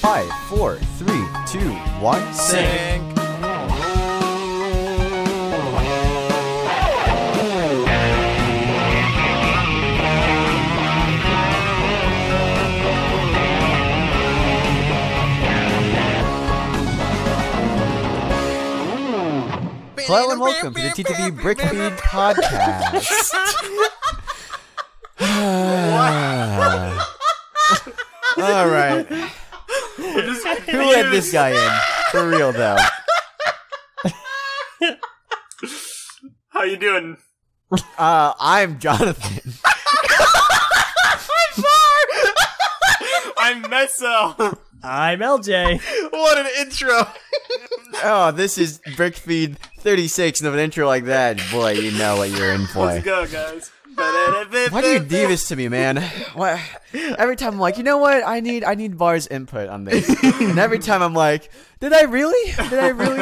5, 4, 3, 2, 1, sync. Hello and welcome to the TTV BrickFeed Podcast. All right. Who let this guy in? For real, though. How you doing? I'm Jonathan. I'm Meso. I'm Eljay. What an intro. Oh, this is BrickFeed 36, and of an intro like that, boy, you know what you're in for. Let's go, guys. Why do you do this to me, man? Why? Every time I'm like, you know what? I need Var's input on this. And every time I'm like, did I really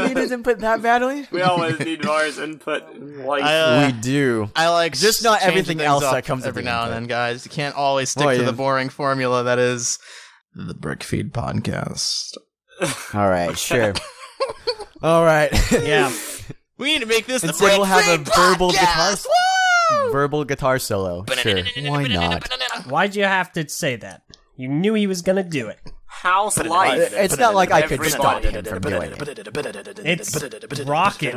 need his input that badly? We always need Var's input in life. We do. I like just not everything things else up that comes every with the now and input. then, guys. You can't always stick to the boring formula that is the BrickFeed Podcast. All right, sure. All right. Yeah. We need to make this Instead, the we'll have a BrickFeed verbal guitar solo. Sure. Why not? Why'd you have to say that? You knew he was gonna do it. How's life? It's not like I could Every stop night. him from doing it. It's rocking.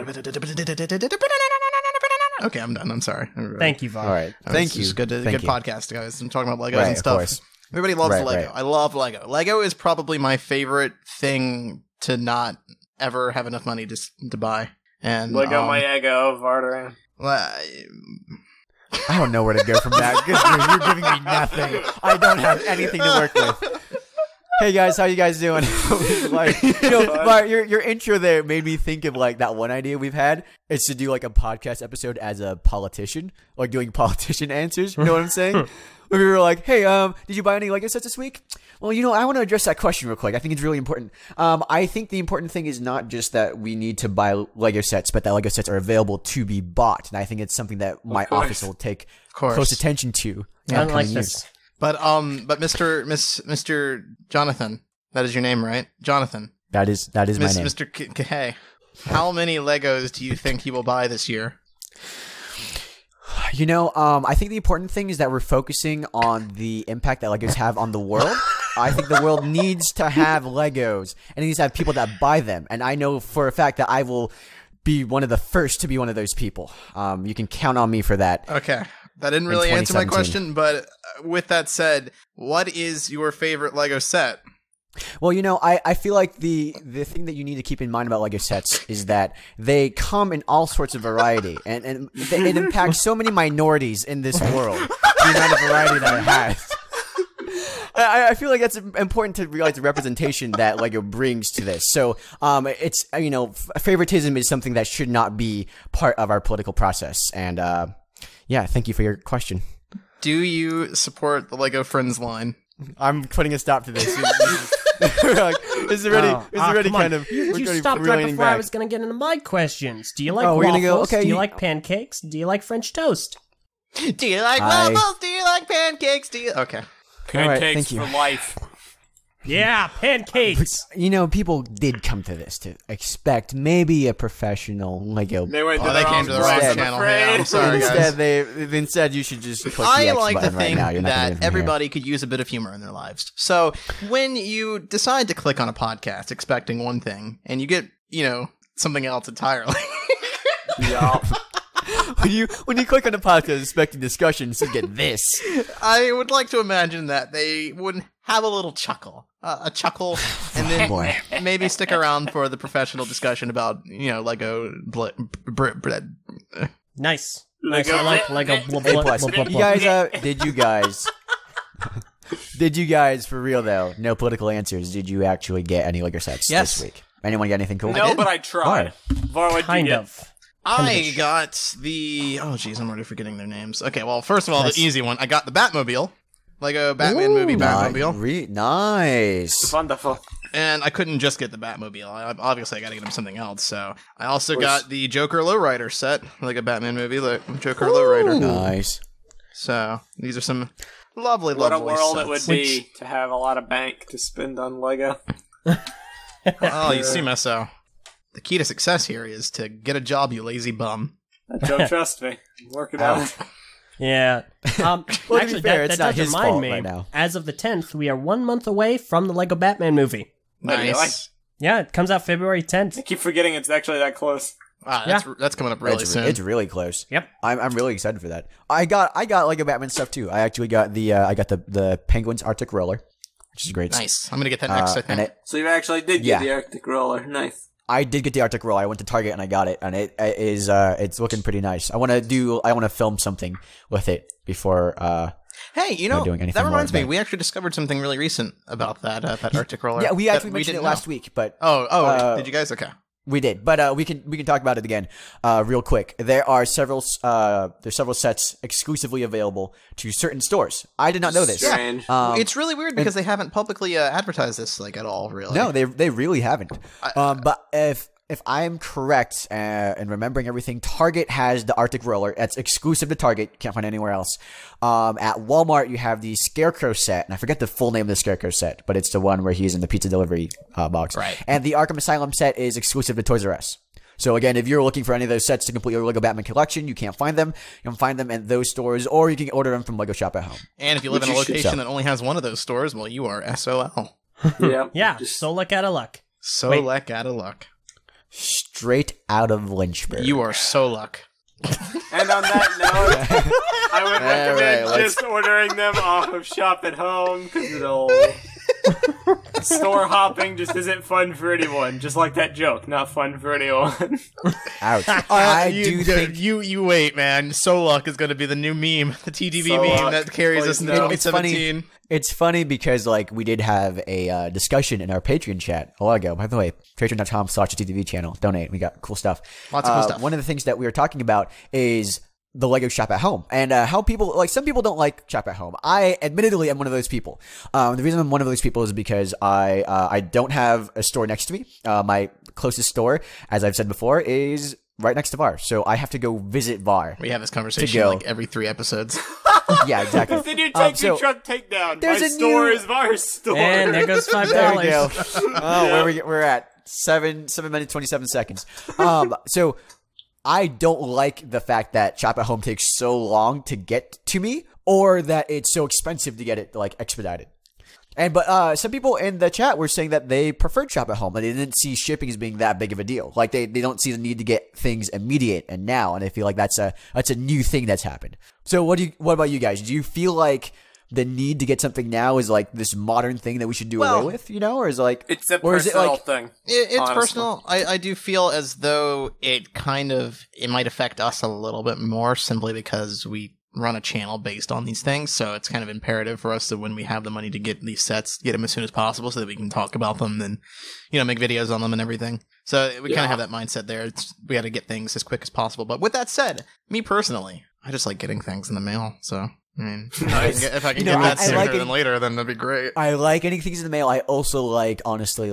Okay, I'm done. I'm sorry. Thank you, Var. All right. This Thank you. is good Thank you. podcast, guys. I'm talking about Legos Right, and of stuff. course. Everybody loves Right, Lego. right. I love Lego. Lego is probably my favorite thing to not ever have enough money to buy. And Lego my ego, Vardaran. I don't know where to go from that. You're giving me nothing. I don't have anything to work with. Hey guys, how you guys doing? Like, Bart, your intro there made me think of like that one idea we've had. It's to do like a podcast episode as a politician, like doing politician answers. You know what I'm saying? Where we were like, hey, did you buy any Lego sets this week? Well, I want to address that question real quick. I think it's really important. I think the important thing is not just that we need to buy Lego sets, but that Lego sets are available to be bought. And I think it's something that my office will take close attention to. I don't like this. But Mr. Jonathan, that is your name, right? Jonathan. That is my name. Mr. Hey, how many Legos do you think he will buy this year? I think the important thing is that we're focusing on the impact that Legos have on the world. I think the world needs to have Legos, and it needs to have people that buy them. And I know for a fact that I will be one of the first to be one of those people. You can count on me for that. Okay. That didn't really answer my question, but with that said, what is your favorite Lego set? Well, I feel like the thing that you need to keep in mind about Lego sets is that they come in all sorts of variety, and it impacts so many minorities in this world, the amount of variety that it has. I feel like that's important to realize the representation that Lego brings to this. So, it's, favoritism is something that should not be part of our political process. And, yeah, thank you for your question. Do you support the Lego Friends line? I'm putting a stop to this. This is already kind of. You stopped right before I was going to get into my questions. Do you like we're waffles? gonna go, okay, Do you like pancakes? Do you like French toast? Do you like waffles? Do you like pancakes? Okay. Pancakes thank you. for life. Yeah, pancakes. People did come to this to expect maybe a professional Lego. They went to they came to the right I'm channel. afraid. Yeah, I'm sorry, guys. Instead, you should just click I the X like to button right think now. You're not gonna that get it from everybody could use a bit of humor in their lives. So when you decide to click on a podcast expecting one thing, and you get, something else entirely. Yeah. here. When you click on a podcast expecting discussions, you get this. I would like to imagine that they would have a little chuckle. A chuckle, and then maybe stick around for the professional discussion about, Lego bread. Nice. Lego. I like Lego. A plus. Did you guys, for real though, no political answers, did you actually get any Lego sets this week? Anyone get anything cool? No, but I tried. Var, what'd you Kind get? of. I got the... Oh, jeez, I'm already forgetting their names. Okay, well, first of all, the easy one. I got the Batmobile. Lego Batman movie Batmobile. Nice. Wonderful. And I couldn't just get the Batmobile. Obviously, I got to get him something else. So I also got the Joker Lowrider set, like a Batman movie, like Joker Lowrider. Nice. So these are some Lovely, What a lovely world it would sets. be to have a lot of bank to spend on Lego. Oh, you see, Meso. The key to success here is to get a job, you lazy bum. Don't trust me. Work it out. Yeah. Well, to be Actually, fair, that it's not does his remind fault me. right now. As of the 10th, we are 1 month away from the Lego Batman movie. Nice. Yeah, it comes out February 10th. I keep forgetting it's actually that close. That's coming up really soon. It's really close. Yep. I'm really excited for that. I got Lego Batman stuff too. I actually got the Penguins Arctic Roller, which is great. Nice. I'm gonna get that next, I think. And So you actually did get the Arctic Roller. Nice. I did get the Arctic Roller. I went to Target and I got it, and it's looking pretty nice. I want to film something with it before. Hey, doing anything that reminds more me. with We actually discovered something really recent about that Arctic roller. Yeah, we actually that mentioned it didn't last know. week, but Did you guys? Okay. we did. But we can talk about it again, real quick. There are several sets exclusively available to certain stores. I did not know this. Strange. It's really weird because they haven't publicly advertised this at all. Really. No, they really haven't. But if I'm correct in remembering everything, Target has the Arctic Roller. That's exclusive to Target. Can't find it anywhere else. At Walmart, you have the Scarecrow set, and I forget the full name of the Scarecrow set, but it's the one where he's in the pizza delivery box. Right. And the Arkham Asylum set is exclusive to Toys R Us. So again, if you're looking for any of those sets to complete your Lego Batman collection, you can't find them. You can find them in those stores, or you can order them from Lego Shop at Home. And if you live in a Which you should location sell. that only has one of those stores, well, you are SOL. Yeah. Yeah, so luck out of luck. So luck out of luck. Straight out of Lynchburg. You are so luck. And on that note, I would recommend right, just ordering them off of Shop at Home because it'll. Store hopping just isn't fun for anyone. Just like that joke, not fun for anyone. Ouch. I you, do think you wait, man. So luck is going to be the new meme, the TGB So meme luck. that carries us into Please no. 2017. It's funny because we did have a discussion in our Patreon chat a while ago. By the way, patreon.com/TTV channel. Donate. We got cool stuff. Lots of cool stuff. One of the things that we were talking about is the Lego Shop at Home and how people some people don't like Shop at Home. I admittedly am one of those people. The reason I'm one of those people is because I don't have a store next to me. My closest store, as I've said before, is right next to VAR. So I have to go visit VAR. We have this conversation go. like every 3 episodes. Yeah, exactly. Then you take so your truck takedown. there's My a store new- is Var's store. And there goes $5. There we go. Oh, we're at 7 minutes 27 seconds. So I don't like the fact that Shop at Home takes so long to get to me, or that it's so expensive to get it expedited. But some people in the chat were saying that they preferred Shop at Home, that they didn't see shipping as being that big of a deal. Like they don't see the need to get things immediate and now, and they feel like that's a new thing that's happened. So what about you guys? Do you feel like the need to get something now is like this modern thing that we should do away with, or is It's a or is it personal thing. It's honestly. personal. I do feel as though it might affect us a little bit more simply because we run a channel based on these things. So it's kind of imperative for us that when we have the money to get these sets, get them as soon as possible so that we can talk about them and, make videos on them and everything. So we kind of have that mindset there. We got to get things as quick as possible. But with that said, me personally, I just like getting things in the mail. So, I mean, if I can get that sooner than later, then that'd be great. I like getting things in the mail. I also like, honestly,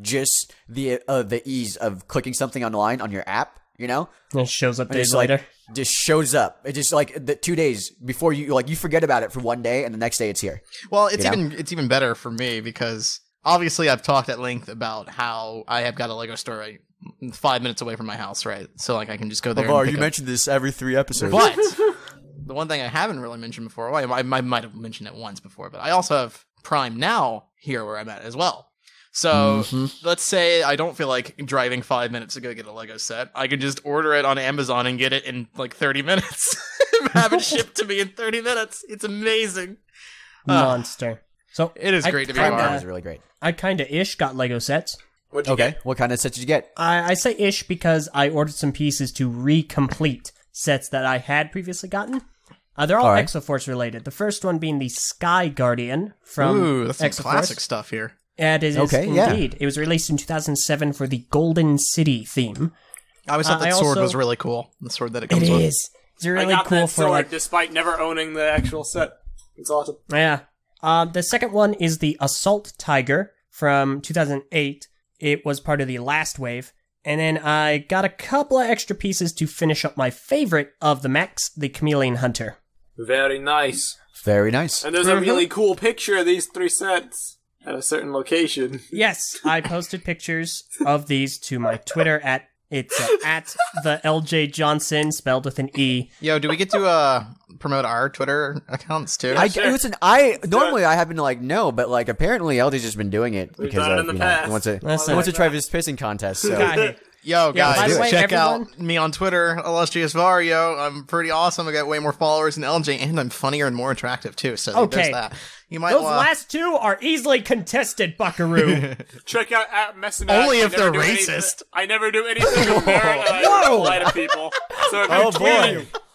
just the ease of clicking something online on your app, It shows up And days it's later. just shows up. It just the 2 days before you forget about it for one day, and the next day it's here. Well, it's even better for me because obviously I've talked at length about how I have got a Lego store 5 minutes away from my house, right? So I can just go there. and pick up. mentioned this every 3 episodes. But the one thing I haven't really mentioned before, well, I might have mentioned it once before, but I also have Prime Now here where I'm at as well. So let's say I don't feel like driving 5 minutes to go get a Lego set. I could just order it on Amazon and get it in 30 minutes. Have it shipped to me in 30 minutes. It's amazing. Monster. So It is great to be Prime Var. Now is really great. I kind of ish got Lego sets. What'd you Okay, get? what kind of sets did you get? I say ish because I ordered some pieces to recomplete sets that I had previously gotten. They're all Alright. Exoforce related. The first one being the Sky Guardian from Ooh, that's some Exoforce. classic stuff here. And it is Okay, yeah. indeed. It was released in 2007 for the Golden City theme. I always thought I that sword also- was really cool. The sword that it It comes with. is. It's I really got cool that for sword despite never owning the actual set. It's awesome. Yeah. The second one is the Assault Tiger from 2008. It was part of the last wave. And then I got a couple of extra pieces to finish up my favorite of the Max, the Chameleon Hunter. Very nice. Very nice. And there's a really cool picture of these 3 sets at a certain location. Yes, I posted pictures of these to my Twitter at the Eljay Johnson, spelled with an E. Yo, do we get to promote our Twitter accounts too? Listen, normally I happen to know, but apparently LJ's just been doing it because done it in the past. he wants to try this pissing contest. So. Yo, Yeah, by guys, the way, check everyone- out me on Twitter, Illustrious Vario. I'm pretty awesome. I got way more followers than LJ, and I'm funnier and more attractive too. So Okay. there's that. You might Those last 2 are easily contested, Buckaroo. Check out at Meso. Only if they're racist. I never do anything to merit. I lie to people. So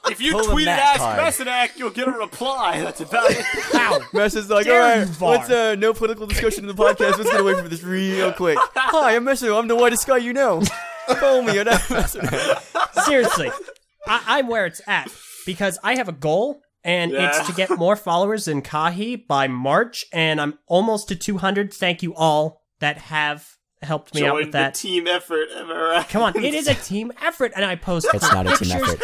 if you Pull the tweet at Matt Ask card. Mesonac, you'll get a reply. That's about it. Ow. Mess is like, Dare all you, right, Var. let's no political discussion in the podcast. Let's get away from this real quick. Hi, I'm Meso. I'm the whitest guy you know. Follow me on Meso. Seriously, I'm where it's at because I have a goal, and it's to get more followers than Kahi by March, and I'm almost to 200. Thank you all that have helped me out with that. The team effort. Am I right? Come on, it is a team effort, and I post It's not a team pictures. effort.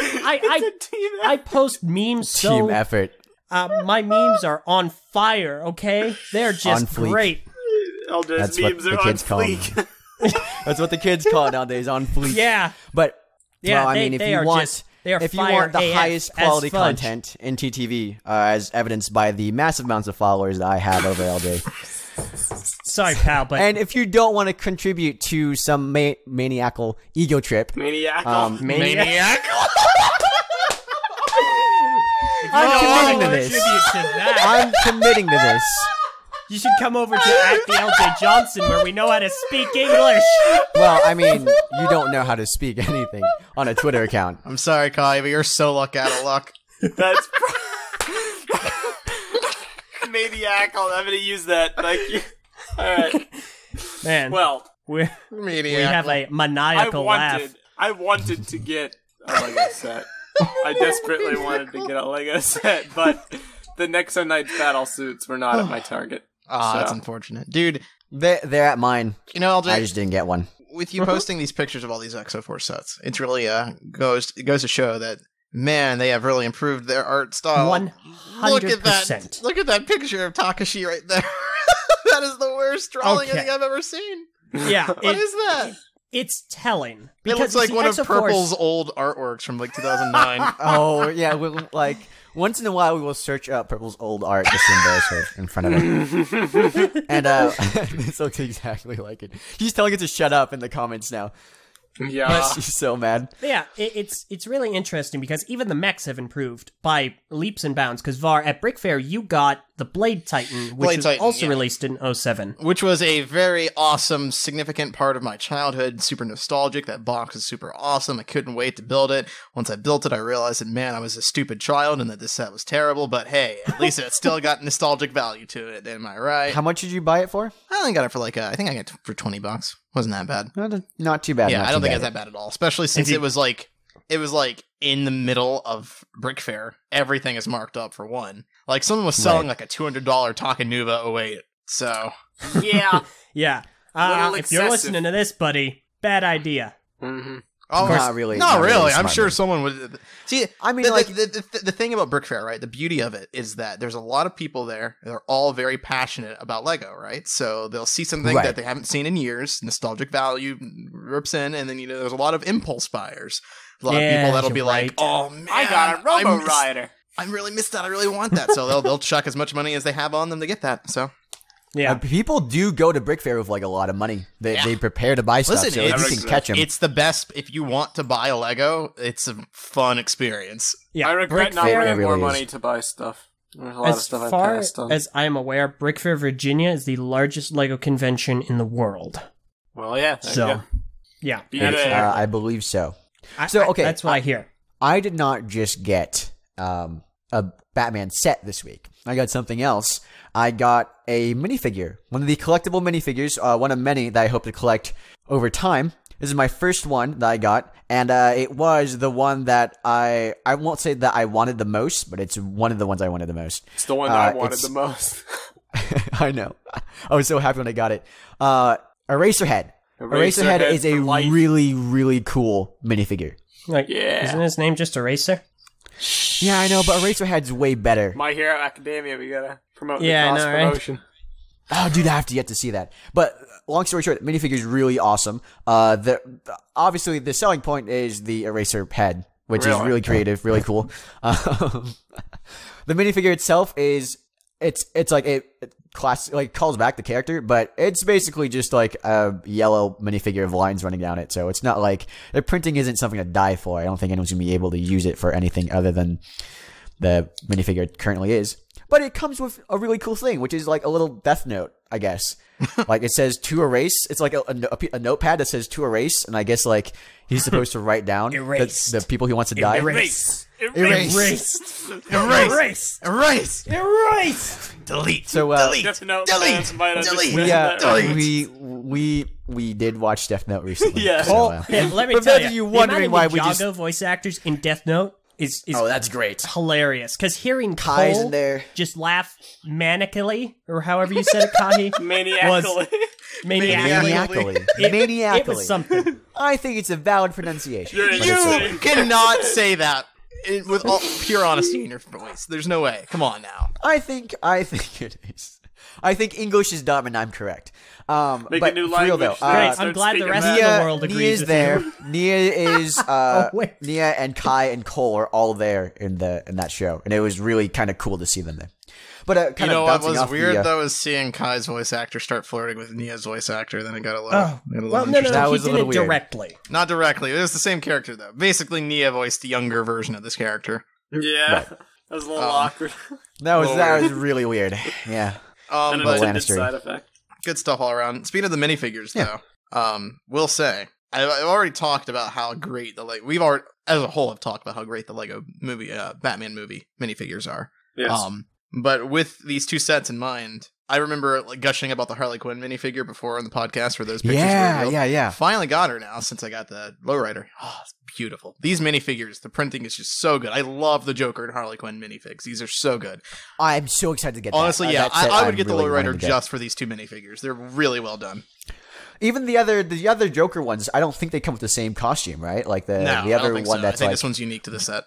I post memes so Team effort. my memes are on fire. Okay, they're On just fleek. great. Elders That's what memes the are on kids call them. fleek. That's what the kids call it nowadays, on fleek. Yeah, But yeah. well, I they, mean, if they you are want, just they are if you fire want the AF highest as quality fudge. content in TTV, as evidenced by the massive amounts of followers that I have over LJ, Sorry, pal, but and if you don't want to contribute to some maniacal ego trip, Maniacal. Maniac. I'm committing to this. contribute to that. I'm committing to this. You should come over to at the Eljay Johnson where we know how to speak English. Well, I mean, you don't know how to speak anything on a Twitter account. I'm sorry, Kai, but you're so out of luck. That's Maniacal. I'm gonna use that. Thank you. Alright. Man, Well, we Maniac. have a maniacal laugh. I wanted to get a Lego set. I desperately wanted to get a Lego set, but the Nexo Knights battle suits were not at my target. Ah, that's So. unfortunate. Dude, They're at mine. you know, LJ, I just didn't get one. with you posting these pictures of all these Exo4 sets, it's really goes to show that, man, they have really improved their art style. 100%. Look at that picture of Takashi right there. That is the worst drawing I Okay. think I've ever seen. Yeah, What is that? it's telling. It looks you like see, one of Exo Purple's Force- old artworks from 2009. Oh, yeah, once in a while we will search up Purple's old art just to embarrass her in front of her. And this looks exactly like it. She's telling it to shut up in the comments now. Yeah. She's so mad. Yeah, it's really interesting because even the mechs have improved by leaps and bounds. Because Var, at Brick Fair, you got the Blade Titan, which Blade was Titan, also yeah. released in 07. Which was a very awesome, significant part of my childhood. Super nostalgic. That box is super awesome. I couldn't wait to build it. Once I built it, I realized that, man, I was a stupid child and that this set was terrible. But hey, at least it still got nostalgic value to it. Am I right? How much did you buy it for? I only got it for I think I got it for $20. Wasn't that bad? Not too bad. Yeah, not I don't too think bad. it's that bad at all. Especially since you- it was in the middle of Brick Fair. Everything is marked up for one. Like someone was selling Right. like a $200 Takanuva 08. So Yeah. Yeah. Little If you're excessive. listening to this, buddy, bad idea. Mm-hmm. oh, Not really. Not really. I'm smart sure move. someone would. See, I mean, the thing about Brick Fair, right? The beauty of it is that there's a lot of people there. They're all very passionate about Lego, right? So they'll see something Right. that they haven't seen in years. Nostalgic value rips in, and then there's a lot of impulse buyers. A lot of Yeah, people that'll you're be like, right. "Oh man, I got a I Robo miss- Rider. I really missed that. I really want that." So they'll chuck as much money as they have on them to get that. So Yeah. people do go to Brick Fair with a lot of money. They prepare to buy stuff, Listen, so if you it's- can catch them. it's the best if you want to buy a Lego. It's a fun experience. Yeah. I regret Brick not Fair, bringing more really is. money to buy stuff. There's a lot of as stuff I far passed on. as I'm aware, Brick Fair, Virginia is the largest Lego convention in the world. Well, yeah. There you So, go. yeah. Be that's- there. I believe so. I- So, okay, That's what I hear. I did not just get a Batman set this week. I got something else. I got a minifigure, one of the collectible minifigures, one of many that I hope to collect over time. This is my first one that I got, and it was the one that I won't say that I wanted the most, but it's one of the ones I wanted the most. It's the one that I wanted it's- the most. I know. I was so happy when I got it. Eraserhead. Eraserhead is a for life. really, really cool minifigure. Like, Yeah. isn't his name just Eraser? Yeah, I know, but Eraserhead's way better. My Hero Academia, we gotta promote the Yeah, I know, right? cross-promotion. Oh, dude, I have to yet to see that. But long story short, minifigure is really awesome. Obviously, the selling point is the eraser head, which is really creative, really cool. The minifigure itself is it's like it calls back the character, but it's basically just like a yellow minifigure of lines running down it. So it's not like the printing isn't something to die for. I don't think anyone's gonna be able to use it for anything other than the minifigure it currently is. But it comes with a really cool thing, which is like a little death note, I guess. Like it says to erase. It's like a notepad that says to erase, and I guess like he's supposed to write down the people he wants to die. Erase. Delete. So delete. Death Note Delete. fans might Delete. understand that. We did watch Death Note recently. Yeah. So, Let me For tell those of you you, wondering the amount why we of just- Ninjago voice actors in Death Note is that's great. hilarious. Because hearing Kai's Cole in there. just laugh manically, or however you said it, Kahi, Maniacally. Maniacally. it was something. I think it's a valid pronunciation. You're But it's insane. You cannot say that with all pure honesty in your voice. There's no way. Come on now. I think it is. I think English is dumb and I'm correct. Make but a new for real language. though, Great. Start I'm glad the speaking rest that. of the world agrees Nia is with there. you. Nia is wait. Nia and Kai and Cole are all there in that show, and it was really kind of cool to see them there. But You kind know of what bouncing was off weird the, though is seeing Kai's voice actor start flirting with Nia's voice actor. Then it got a little. Oh, got a little well, no, interesting. That he was a did little it weird. directly. Not directly. It was the same character though. Basically, Nia voiced the younger version of this character. Yeah. Right. That was a little awkward. that little was weird. really weird. Yeah. An But unintended Lannister. side effect. good stuff all around. Speaking of the minifigures, though, will say I've already talked about how great we've already as a whole have talked about how great the Lego movie, Batman movie minifigures are. Yes. But with these two sets in mind, I remember gushing about the Harley Quinn minifigure before on the podcast where those pictures were revealed. Yeah. Finally got her now since I got the lowrider. Oh, it's beautiful. These minifigures, the printing is just so good. I love the Joker and Harley Quinn minifigs. These are so good. I'm so excited to get Honestly, that. yeah, That set I would I'm get the really lowrider wanting to get. just for these two minifigures. They're really well done. Even the other Joker ones, I don't think they come with the same costume, right? Like the No, other I don't think one so. that's I think like this one's unique to the set.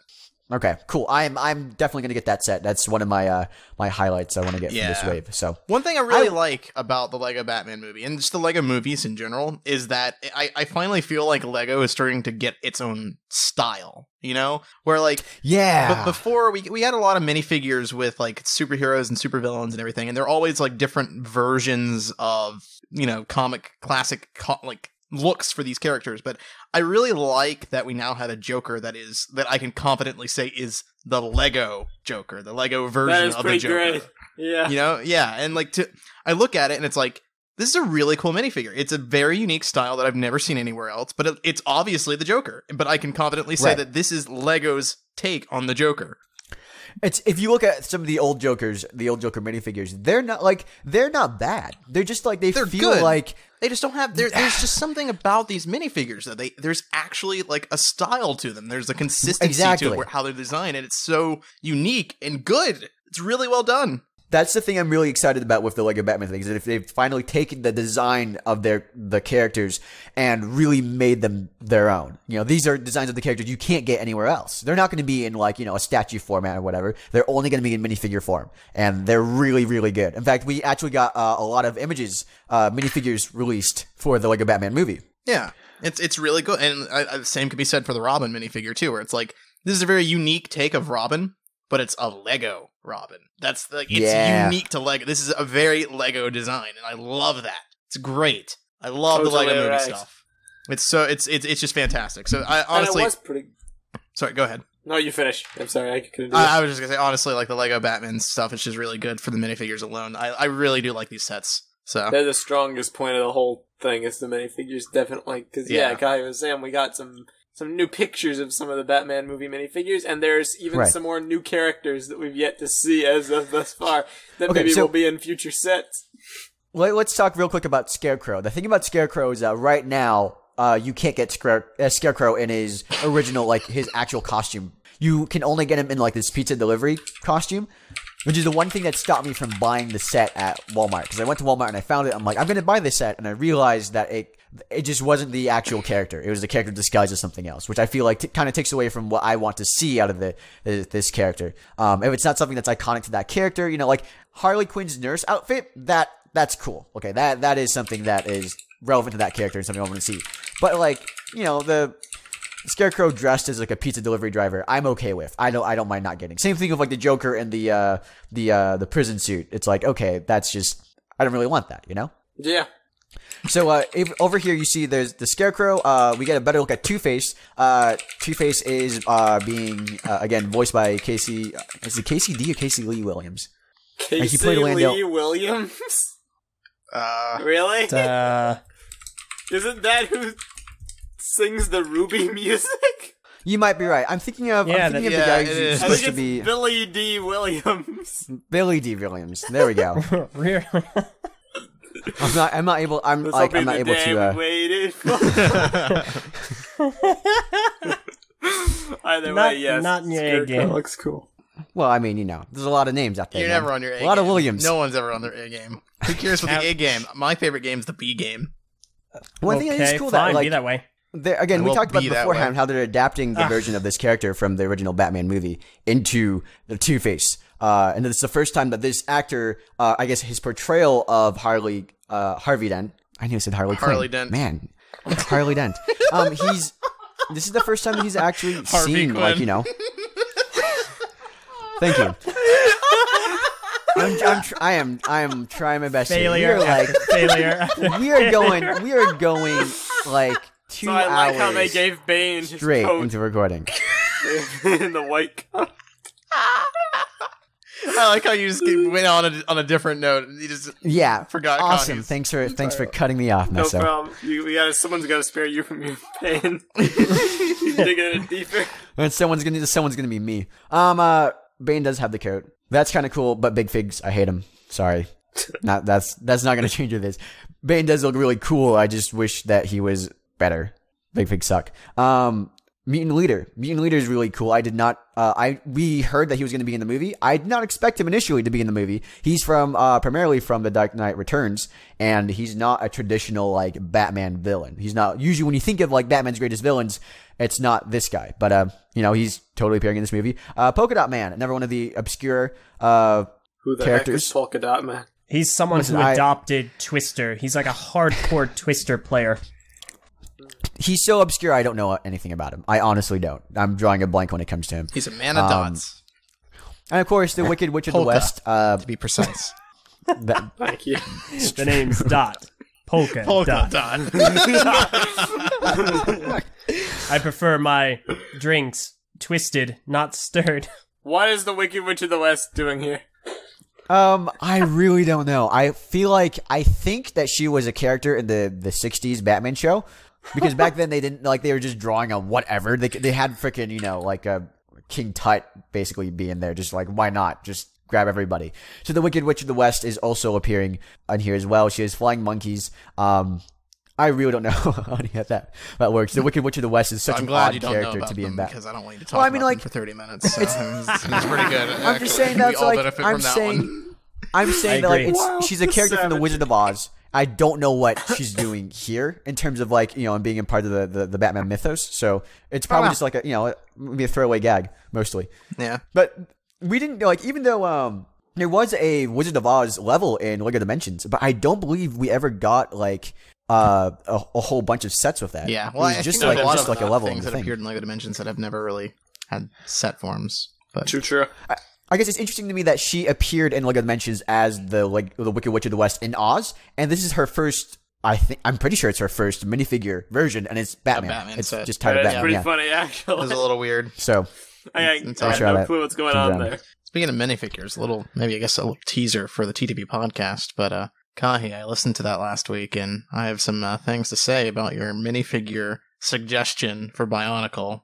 okay, cool. I'm definitely gonna get that set. That's one of my my highlights I want to get from this Yeah. wave. So One thing I really like about the Lego Batman movie, and just the Lego movies in general, is that I finally feel like Lego is starting to get its own style, you know? Where, like, yeah, but before, we had a lot of minifigures with, like, superheroes and supervillains and everything, and they're always, like, different versions of, you know, classic looks for these characters, but I really like that we now have a Joker that I can confidently say is the Lego Joker, the Lego version of the Joker. Great. Yeah. You know, yeah, and I look at it and it's like, this is a really cool minifigure. It's a very unique style that I've never seen anywhere else, but it's obviously the Joker. But I can confidently say that this is Lego's take on the Joker. It's if you look at some of the old Joker minifigures, they're not bad. They're just like they're feel good. like They just don't have. There's just something about these minifigures that there's actually like a style to them. There's a consistency to how they're designed, and it's so unique and good. It's really well done. That's the thing I'm really excited about with the Lego Batman thing, is that if they've finally taken the design of the characters and really made them their own. You know, these are designs of the characters you can't get anywhere else. They're not going to be in like, you know, a statue format or whatever. They're only going to be in minifigure form, and they're really, really good. In fact, we actually got a lot of minifigures released for the Lego Batman movie. Yeah, it's really good, and the same can be said for the Robin minifigure too, where it's like this is a very unique take of Robin, but it's a Lego Robin. That's like it's unique to Lego. This is a very Lego design, and I love that. It's great. I love the Lego movie stuff. It's just fantastic. So I honestly, and it was pretty. Sorry, go ahead. No, you finish. I'm sorry, I couldn't do I was just gonna say honestly, like the Lego Batman stuff is just really good for the minifigures alone. I really do like these sets. So they're the strongest point of the whole thing. Is the minifigures definitely because Kai was saying we got some new pictures of some of the Batman movie minifigures, and there's even some more new characters that we've yet to see as of thus far that maybe will be in future sets. Let's talk real quick about Scarecrow. The thing about Scarecrow is right now, you can't get Scarecrow in his original, like his actual costume. You can only get him in like this pizza delivery costume. Which is the one thing that stopped me from buying the set at Walmart. Because I went to Walmart and I found it. I'm like, I'm going to buy this set. And I realized that it just wasn't the actual character. It was the character disguised as something else. Which I feel like kind of takes away from what I want to see out of this character. If it's not something that's iconic to that character, you know, like Harley Quinn's nurse outfit, that's cool. Okay, that is something that is relevant to that character and something I want to see. But like, you know, the Scarecrow dressed as like a pizza delivery driver, I'm okay with. I don't mind not getting. Same thing with like the Joker and the prison suit. It's like, okay, that's just, I don't really want that, you know? Yeah. So over here you see there's the Scarecrow. We get a better look at Two-Face. Two-Face is being again voiced by Casey. Is it Casey D or Casey Lee Williams? Casey Lee Williams. Really? Isn't that who sings the Ruby music? You might be right. I'm thinking of the guy who's supposed to be Billy D. Williams. Billy D. Williams. There we go. Really? I'm not able. I'm not able to. Waited for. Either way, yes. Not in your A game. Looks cool. Well, I mean, you know, there's a lot of names out there. You're never on your A game. A lot of Williams. No one's ever on their A game. Who cares for the A game? My favorite game is the B game. One thing is cool fine, that, like, be that way. Again, we talked about beforehand how they're adapting the version of this character from the original Batman movie into the Two-Face. And this is the first time that this actor, I guess his portrayal of Harvey Dent. I knew I said Harley Quinn. Harley Dent. Man. Harley Dent. This is the first time that he's actually seen, Quinn. Like, you know. Thank you. I am trying my best. Failure. Failure. We are going like 2 hours. I like how they gave Bane straight his coat into recording. in the white coat. I like how you just went on a different note. You just forgot. Awesome. Thanks for cutting me off, Meso. No problem. Someone's got to spare you from your pain. You're digging it deeper. And someone's gonna be me. Bane does have the coat. That's kind of cool, but Big Figs, I hate him. Sorry. That's not gonna change this. Bane does look really cool. I just wish that he was better. Big Figs suck. Mutant Leader is really cool. I did not. We heard that he was going to be in the movie. I did not expect him initially to be in the movie. He's primarily from The Dark Knight Returns, and he's not a traditional like Batman villain. He's not usually when you think of like Batman's greatest villains, it's not this guy. But you know, he's totally appearing in this movie. Polka Dot Man, another one of the obscure who the characters. Heck is Polka Dot Man? He's someone who adopted Twister. He's like a hardcore Twister player. He's so obscure, I don't know anything about him. I honestly don't. I'm drawing a blank when it comes to him. He's a man of dots. And of course, the Wicked Witch of the West. To be precise. Thank you. The name's Dot. Polka Dot. I prefer my drinks twisted, not stirred. What is the Wicked Witch of the West doing here? I really don't know. I think that she was a character in the 60s Batman show, because back then they didn't, like, they were just drawing on whatever. They had freaking, you know, like a King Tut basically being there, just like, why not? Just grab everybody. So the Wicked Witch of the West is also appearing on here as well. She has flying monkeys. I really don't know how that works. The Wicked Witch of the West is such an odd character to be in Batman. Because I don't want you to talk about them for 30 minutes. So it's pretty good. I'm just saying that's like I'm saying that like she's a character from the Wizard of Oz. I don't know what she's doing here in terms of like, you know, being a part of the Batman mythos. So it's probably just like maybe a throwaway gag mostly. Yeah. But we didn't like, even though there was a Wizard of Oz level in Lego Dimensions, but I don't believe we ever got like a whole bunch of sets with that. Yeah, well, it was just like a level things that appeared in Lego Dimensions that have never really had set forms. But true. I guess it's interesting to me that she appeared in Lego Dimensions as the Wicked Witch of the West in Oz, and this is her first. I'm pretty sure it's her first minifigure version, and it's Batman. It's set. just titled Batman. It's pretty funny, actually. It was a little weird. So I have no clue what's going on there. Speaking of minifigures, a little teaser for the TTP podcast, but Kahi, I listened to that last week, and I have some things to say about your minifigure suggestion for Bionicle.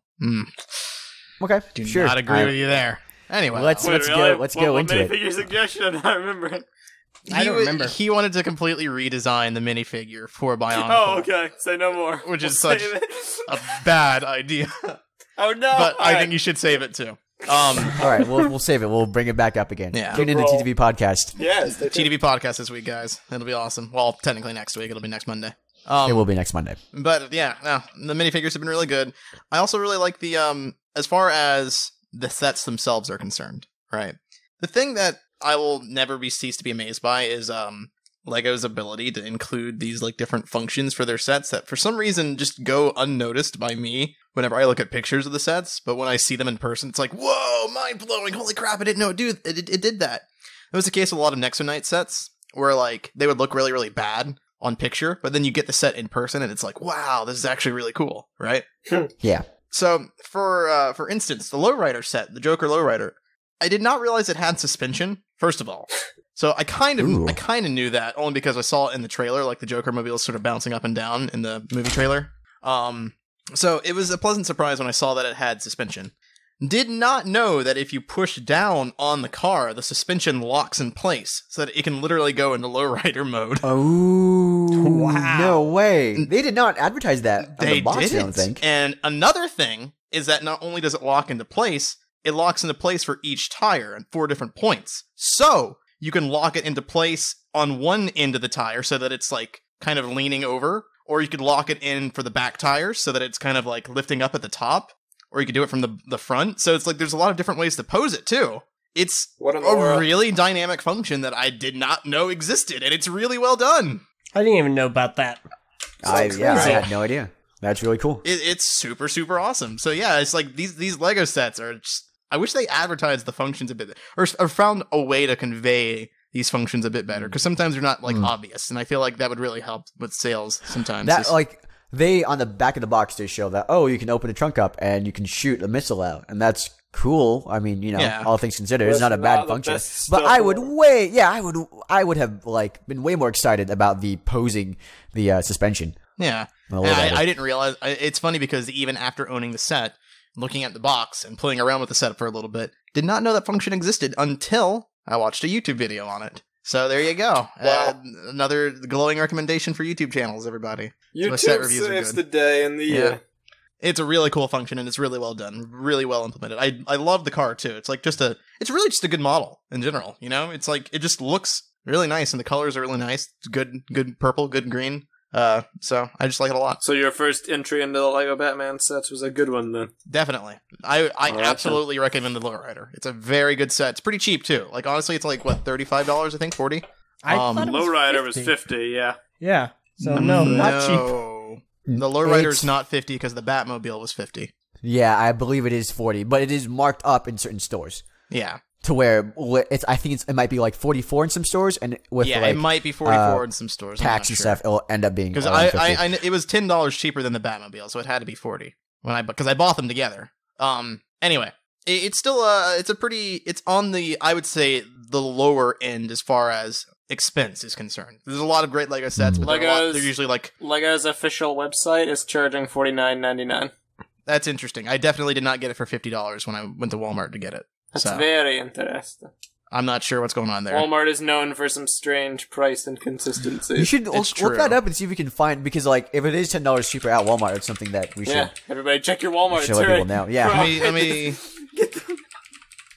Okay, do not agree with you there. Anyway, let's go into it. Minifigure suggestion? I'm not remembering. I don't remember. He wanted to completely redesign the minifigure for Bionicle. Oh, okay. Say no more. Which is such a bad idea. Oh no! But I think you should save it too. All right, we'll save it. We'll bring it back up again. Yeah. Tune into TTV Podcast. Yes, TTV Podcast this week, guys. It'll be awesome. Well, technically next week. It'll be next Monday. It will be next Monday. But yeah, no, the minifigures have been really good. I also really like the as far as the sets themselves are concerned, right? The thing that I will never cease to be amazed by is Lego's ability to include these like different functions for their sets that for some reason just go unnoticed by me whenever I look at pictures of the sets, but when I see them in person, it's like, whoa, mind-blowing, holy crap, I didn't know it did that. It was the case with a lot of Nexonite sets, where like they would look really, really bad on picture, but then you get the set in person and it's like, wow, this is actually really cool, right? Yeah. So, for instance, the Lowrider set, the Joker Lowrider, I did not realize it had suspension, first of all. So I kind of knew that only because I saw it in the trailer, like the Joker mobile sort of bouncing up and down in the movie trailer. So it was a pleasant surprise when I saw that it had suspension. Did not know that if you push down on the car, the suspension locks in place so that it can literally go into lowrider mode. Oh, wow. No way. They did not advertise that on They the box, didn't. I don't think. And another thing is that not only does it lock into place, it locks into place for each tire at 4 different points. So you can lock it into place on one end of the tire so that it's like kind of leaning over, or you could lock it in for the back tires so that it's kind of like lifting up at the top, or you could do it from the front. So it's like there's a lot of different ways to pose it too. It's a really dynamic function that I did not know existed, and it's really well done. I didn't even know about that. I had no idea. That's really cool. It's super, super awesome. So yeah, it's like these Lego sets are just, I wish they advertised the functions a bit, or found a way to convey these functions a bit better, because sometimes they're not like obvious, and I feel like that would really help with sales sometimes. That like they on the back of the box they show that you can open the trunk up and you can shoot a missile out, and that's cool. I mean, all things considered, it's not a bad function. But I would have like been way more excited about the posing, the suspension. Yeah, I didn't realize. It's funny because even after owning the set, looking at the box and playing around with the set for a little bit, did not know that function existed until I watched a YouTube video on it. So there you go. Wow. Another glowing recommendation for YouTube channels, everybody. YouTube saves the day and the year. It's a really cool function, and it's really well done, really well implemented. I love the car too. It's like it's really just a good model in general. It's like it just looks really nice, and the colors are really nice. It's good purple, good green. So I just like it a lot. So your first entry into the Lego Batman sets was a good one then? Definitely. I absolutely recommend the Lowrider. It's a very good set. It's pretty cheap too. Like honestly, it's like what, $35 I think, 40. Lowrider was 50, yeah. Yeah. So not cheap. The Lowrider's not 50 because the Batmobile was 50. Yeah, I believe it is 40, but it is marked up in certain stores. Yeah. To where I think it might be like 44 in some stores, and with it might be 44 in some stores. Tax and stuff, it'll end up being because it was $10 cheaper than the Batmobile, so it had to be 40 because I bought them together. Anyway, it's still it's on the, I would say, the lower end as far as expense is concerned. There's a lot of great Lego sets, but they're usually like Lego's official website is charging $49.99. That's interesting. I definitely did not get it for $50 when I went to Walmart to get it. That's very interesting. I'm not sure what's going on there. Walmart is known for some strange price inconsistencies. You should look that up and see if you can find, because like if it is $10 cheaper at Walmart, it's something that we should. Yeah, everybody check your Walmart. Show people now. Yeah.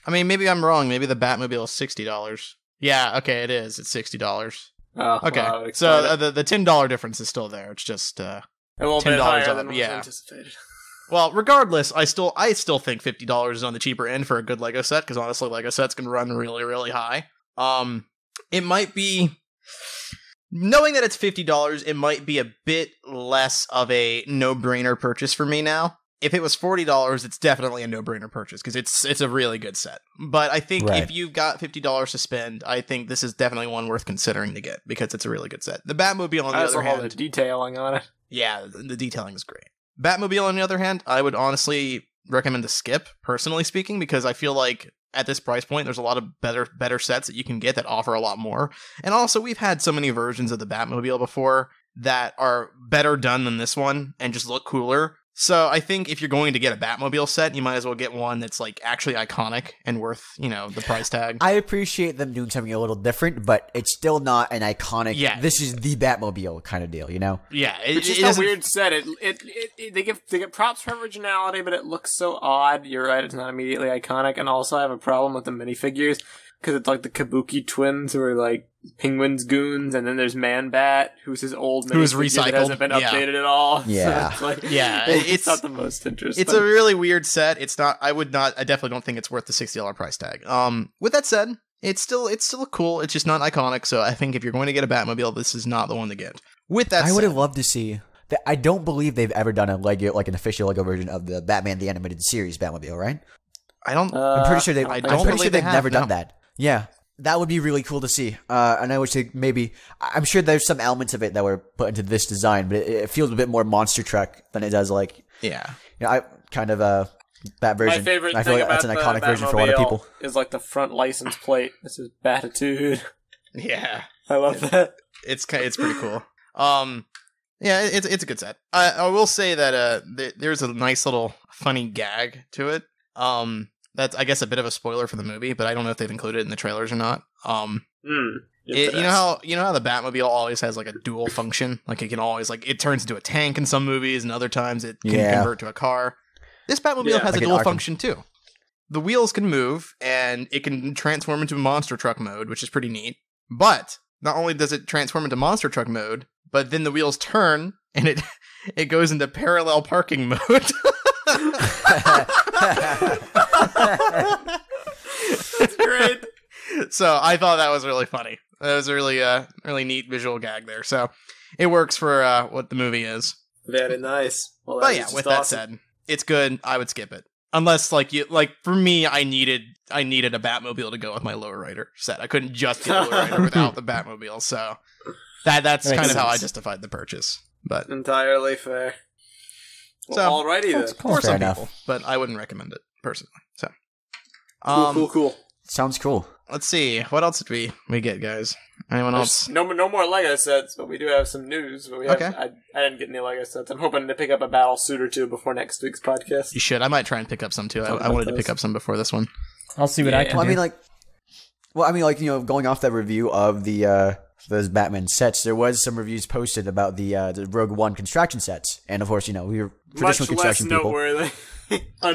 I mean, maybe I'm wrong. Maybe the Batmobile is $60. Yeah, okay, it is. It's $60. Oh, okay. Wow, so the $10 difference is still there. It's just a little bit higher than was yeah. anticipated. Well, regardless, I still think $50 is on the cheaper end for a good Lego set, because honestly, Lego sets can run really, really high. It might be, knowing that it's $50, it might be a bit less of a no-brainer purchase for me now. If it was $40, it's definitely a no-brainer purchase, because it's a really good set. But I think if you've got $50 to spend, I think this is definitely one worth considering to get, because it's a really good set. The Batmobile, on the other hand, all the detailing on it. Yeah, the detailing is great. Batmobile, on the other hand, I would honestly recommend to skip, personally speaking, because I feel like at this price point, there's a lot of better sets that you can get that offer a lot more. And also, we've had so many versions of the Batmobile before that are better done than this one and just look cooler. So I think if you're going to get a Batmobile set, you might as well get one that's like actually iconic and worth, the price tag. I appreciate them doing something a little different, but it's still not an iconic. Yeah. This is the Batmobile kind of deal, Yeah, it's just a weird set. They get props for originality, but it looks so odd. You're right; it's not immediately iconic. And also, I have a problem with the minifigures because it's like the Kabuki twins who are like Penguin's goons, and then there's Man-Bat, who's his old who's recycled, that hasn't been updated at all. Yeah, so it's not the most interesting. It's a really weird set. It's not. I definitely don't think it's worth the $60 price tag. With that said, it's still cool. It's just not iconic. So I think if you're going to get a Batmobile, this is not the one to get. With that, I would have loved to see. I don't believe they've ever done a Lego, like an official Lego version of the Batman the Animated Series Batmobile, right? I'm pretty sure they've never done that. Yeah, that would be really cool to see. And I wish I'm sure there's some elements of it that were put into this design, but it feels a bit more monster truck than it does like. Yeah. That version. My favorite I feel thing like that's an iconic Batmobile version for a lot of people. Is like the front license plate. This is Batitude. Yeah, I love that. It's pretty cool. Yeah, it's a good set. I will say that there's a nice little funny gag to it. That's, I guess, a bit of a spoiler for the movie, but I don't know if they've included it in the trailers or not. You know how the Batmobile always has like a dual function, like it can always it turns into a tank in some movies, and other times it can convert to a car. This Batmobile has a dual function too. The wheels can move, and it can transform into monster truck mode, which is pretty neat. But not only does it transform into monster truck mode, but then the wheels turn, and it goes into parallel parking mode. That's great. So I thought that was really funny. That was a really neat visual gag there. So it works for what the movie is. Very nice. Well, but yeah, with that said, it's good. I would skip it. Unless for me, I needed a Batmobile to go with my Lowrider set. I couldn't just get a Lowrider without the Batmobile. So that's kind of how I justified the purchase. But entirely fair. Well, so alrighty then. For some people, but I wouldn't recommend it personally. So cool. Sounds cool. Let's see. What else did we get, guys? Anyone else? No more Lego sets, but we do have some news. But I didn't get any Lego sets. I'm hoping to pick up a battle suit or two before next week's podcast. You should. I might try and pick up some too. I wanted to pick up some before this one. I'll see what I can do. Going off that review of the those Batman sets, there was some reviews posted about the Rogue One Constraction sets, and of course, we were traditional Constraction people. Noteworthy.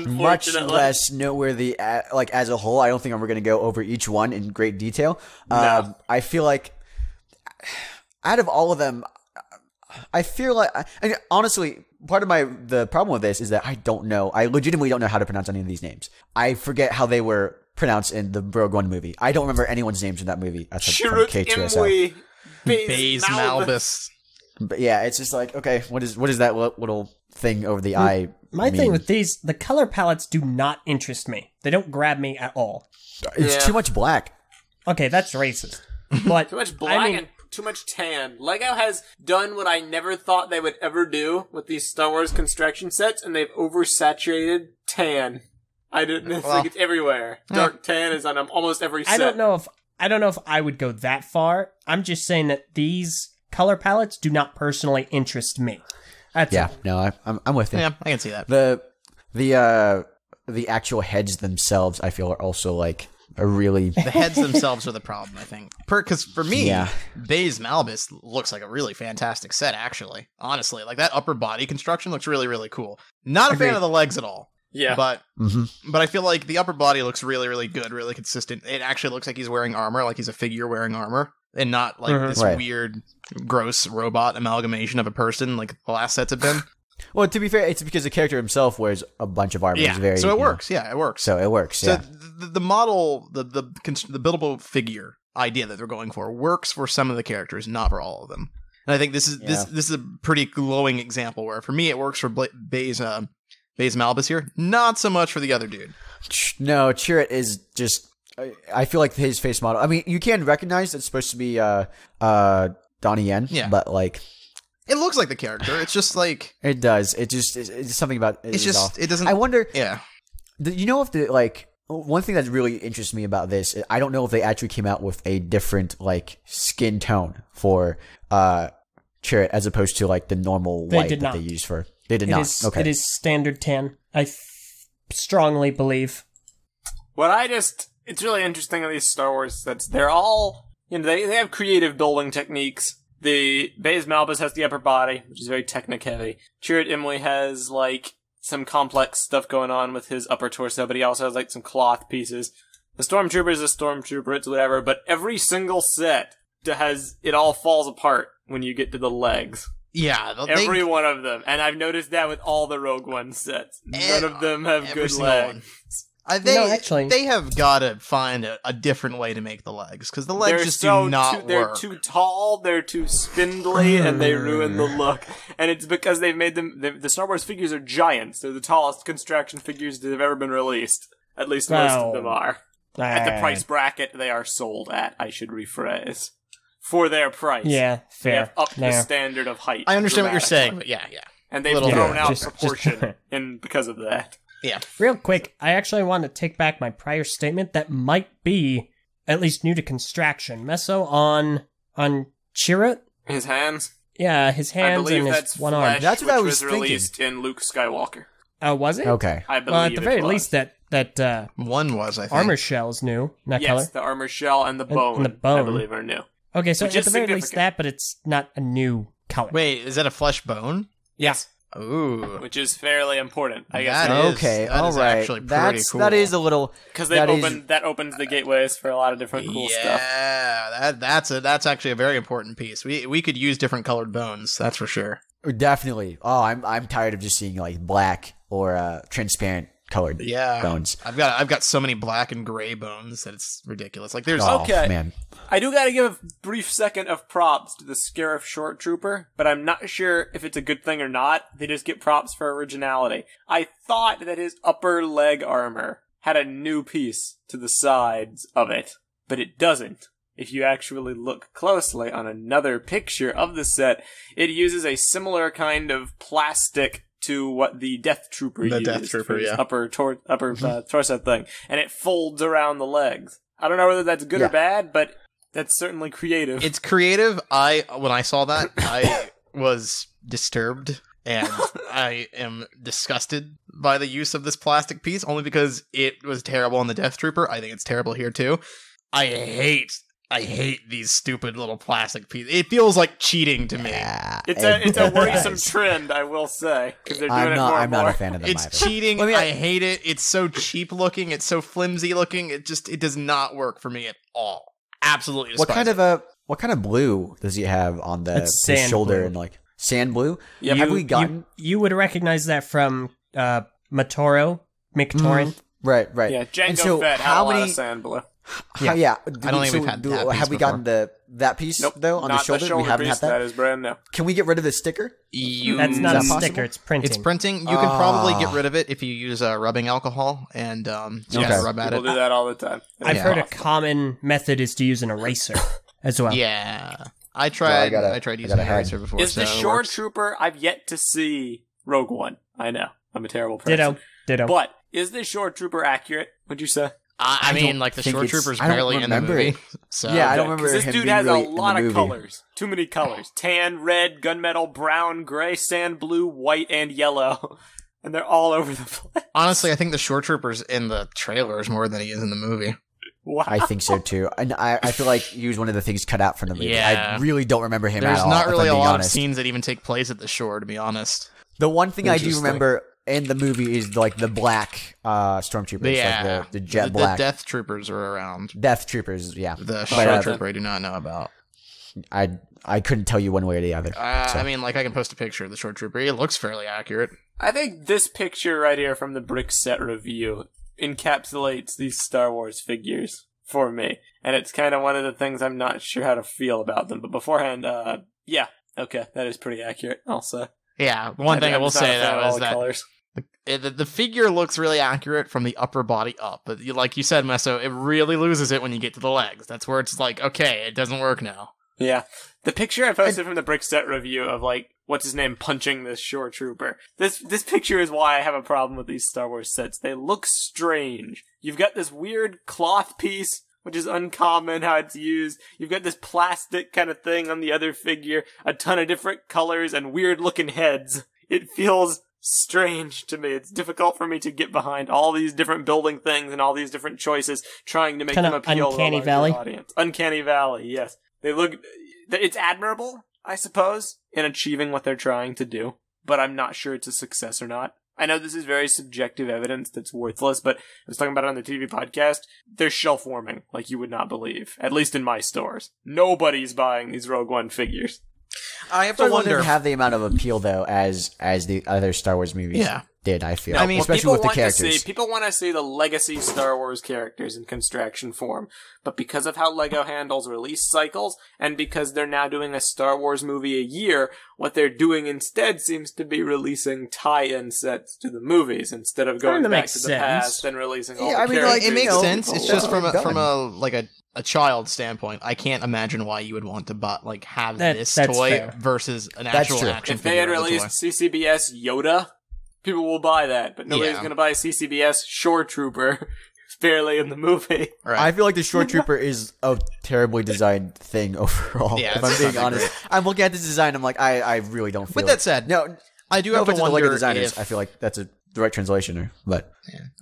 Much less noteworthy, as a whole. I don't think we're going to go over each one in great detail. No. I feel like out of all of them, honestly, part of the problem with this is that I don't know. I legitimately don't know how to pronounce any of these names. I forget how they were pronounced in the Rogue One movie. I don't remember anyone's names in that movie. From K2SO. Baze Malbus. But yeah, it's just like, okay, what is that little thing over the eye? My thing with these, the color palettes do not interest me. They don't grab me at all. It's too much black. Okay, that's racist. But too much black and too much tan. Lego has done what I never thought they would ever do with these Star Wars Constraction sets, and they've oversaturated tan. I think it's everywhere. Dark tan is on almost every set. I don't know if I would go that far. I'm just saying that these color palettes do not personally interest me. I'm with you. Yeah, I can see that. The actual heads themselves, I feel, are also like a really the heads themselves are the problem. I think because for me, Baze Malbus looks like a really fantastic set. Actually, honestly, like that upper body construction looks really, really cool. Not a fan of the legs at all. Yeah, but I feel like the upper body looks really, really good, really consistent. It actually looks like he's wearing armor, like he's a figure wearing armor, and not like this weird, gross robot amalgamation of a person like the last sets have been. Well, to be fair, it's because the character himself wears a bunch of armor. Yeah, so it works. Yeah, it works. So it works. So the model, the buildable figure idea that they're going for works for some of the characters, not for all of them. And I think this is a pretty glowing example where, for me, it works for Baze Malbus here, not so much for the other dude. No, Chirrut is just. I feel like his face model. I mean, you can recognize it's supposed to be Donnie Yen, but like. It looks like the character. It's just like it does. It's something about it. It's just off. It doesn't. I wonder. Yeah. You know, if one thing that really interests me about this, I don't know if they actually came out with a different like skin tone for Chirrut as opposed to like the normal white that they use for. They did not. Okay. It is standard tan. I strongly believe. It's really interesting on these Star Wars sets. They're all, they have creative building techniques. The Baze Malbus has the upper body, which is very technic heavy. Chirrut Imwe has, some complex stuff going on with his upper torso, but he also has, some cloth pieces. The Stormtrooper is a Stormtrooper, it's whatever, but every single set it all falls apart when you get to the legs. Yeah. Every one of them. And I've noticed that with all the Rogue One sets. None of them have good legs. They have got to find a different way to make the legs, because the legs do not work. They're too tall, they're too spindly, and they ruin the look. And it's because they've made them... The Star Wars figures are giants. They're the tallest Constraction figures that have ever been released. At least most of them are. At the price bracket they are sold at, I should rephrase. For their price. Yeah, fair. They have upped the standard of height. I understand what you're saying, but yeah. And they've thrown out proportion because of that. Yeah. Real quick, I actually want to take back my prior statement that might be at least new to Constraction. Meso on Chirrut? His hands? Yeah, his hands and his one arm. That's what I was thinking. Released in Luke Skywalker. Oh, was it? Okay. I believe well, at the very least, that one was, I think. Armor shell is new. That color. Yes, the armor shell and the bone. And the bone, I believe, are new. Okay, so at the very least that, but it's not a new color. Wait, is that a flesh bone? Yes. Ooh. Which is fairly important, I guess. That is actually pretty cool. That is a little... Because that opens the gateways for a lot of different cool stuff. Yeah, that's actually a very important piece. We could use different colored bones, that's for sure. Definitely. Oh, I'm tired of just seeing black or transparent colored bones. I've got so many black and gray bones that it's ridiculous. There's man. I do gotta give a brief second of props to the Scarif Short Trooper, but I'm not sure if it's a good thing or not. They just get props for originality. I thought that his upper leg armor had a new piece to the sides of it, but it doesn't. If you actually look closely on another picture of the set, it uses a similar kind of plastic to what the Death Trooper used. The Death Trooper, yeah. Upper torso thing. And it folds around the legs. I don't know whether that's good or bad, but that's certainly creative. It's creative. When I saw that, I was disturbed, and I am disgusted by the use of this plastic piece, only because it was terrible on the Death Trooper. I think it's terrible here, too. I hate these stupid little plastic pieces. It feels like cheating to me. It's a worrisome trend, I will say, because they're doing I'm not a fan of them either. It's cheating. I hate it. It's so cheap looking. It's so flimsy looking. It does not work for me at all. Absolutely despise what kind of blue does he have on the shoulder blue. and sand blue? Yep. Have we gotten? You would recognize that from Mictorin. Right. Yeah, Jango Fett had a lot of sand blue. I don't think we've had that piece have we gotten that piece though on the shoulder? We haven't had that. That is brand new. Can we get rid of the sticker? That's not a sticker. It's printing. It's printing. You can probably get rid of it if you use rubbing alcohol and rub at People it. do that all the time. I've heard a common method is to use an eraser as well. Yeah, I tried using an eraser before. Is the Shore Trooper? I've yet to see Rogue One. I know I'm a terrible person. Ditto. But is the Shore Trooper accurate? Would you say? I mean, the Shore Trooper's barely in the movie. So. Yeah, I don't remember this him dude being has really a lot in the of movie. colors. Too many colors. Tan, red, gunmetal, brown, gray, sand blue, white, and yellow. And they're all over the place. Honestly, I think the Shore Trooper's in the trailers more than he is in the movie. Wow. I think so too. And I feel like he was one of the things cut out from the movie. Yeah. I really don't remember him There's at all. not really a lot honest. of scenes that even take place at the shore, to be honest. The one thing I do remember in the movie is the black stormtroopers, Yeah. the jet black. The Death Troopers are around. Death Troopers, yeah. The Shore Trooper I do not know about. I couldn't tell you one way or the other. I mean, I can post a picture of the Shore Trooper. It looks fairly accurate. I think this picture right here from the Brick Set review encapsulates these Star Wars figures for me. And it's kind of one of the things I'm not sure how to feel about them. But beforehand, yeah, okay, that is pretty accurate, I'll say. Yeah, one thing I will say, though, is that colors. the figure looks really accurate from the upper body up. But like you said, Meso, it really loses it when you get to the legs. That's where it's okay, it doesn't work now. Yeah. The picture I posted from the Brick Set review of, what's his name punching this Shore Trooper. This picture is why I have a problem with these Star Wars sets. They look strange. You've got this weird cloth piece, which is uncommon how it's used. You've got this plastic kind of thing on the other figure, a ton of different colors and weird looking heads. it feels strange to me. It's difficult for me to get behind all these different building things and all these different choices, trying to make them appeal to a larger audience. Uncanny Valley, yes. It's admirable, I suppose, in achieving what they're trying to do, but I'm not sure it's a success or not. I know this is very subjective evidence that's worthless, but I was talking about it on the TV podcast. They're shelf warming like you would not believe, at least in my stores. Nobody's buying these Rogue One figures. I have to wonder. Doesn't have the amount of appeal though as the other Star Wars movies did. I feel. I mean, especially with the characters. People want to see the legacy Star Wars characters in Constraction form, but because of how LEGO handles release cycles, and because they're now doing a Star Wars movie a year, what they're doing instead seems to be releasing tie-in sets to the movies instead of going back to the past and releasing all the characters. Like, it makes sense. It's just from a child standpoint, I can't imagine why you would want to have this toy versus an actual action figure. If they had released CCBS Yoda, people will buy that, but nobody's going to buy CCBS Shore Trooper. Who's barely in the movie. Right. I feel like the Shore Trooper is a terribly designed thing overall. Yeah, if I'm being honest, I'm looking at this design. I'm like, I really don't feel. With that said, no, I do have to wonder. LEGO designers, I feel like that's the right translation, but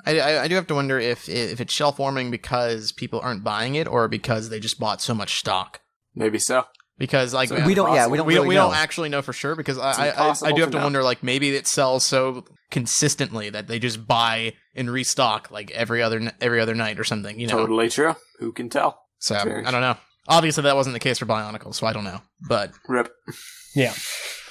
I do have to wonder if it's shelf warming because people aren't buying it, or because they just bought so much stock. Maybe so. Because we don't actually know for sure. Because I do have to wonder, maybe it sells so consistently that they just buy and restock every other night or something. Totally true. Who can tell? So I don't know. Obviously, that wasn't the case for Bionicle, so I don't know. But rip. Yeah.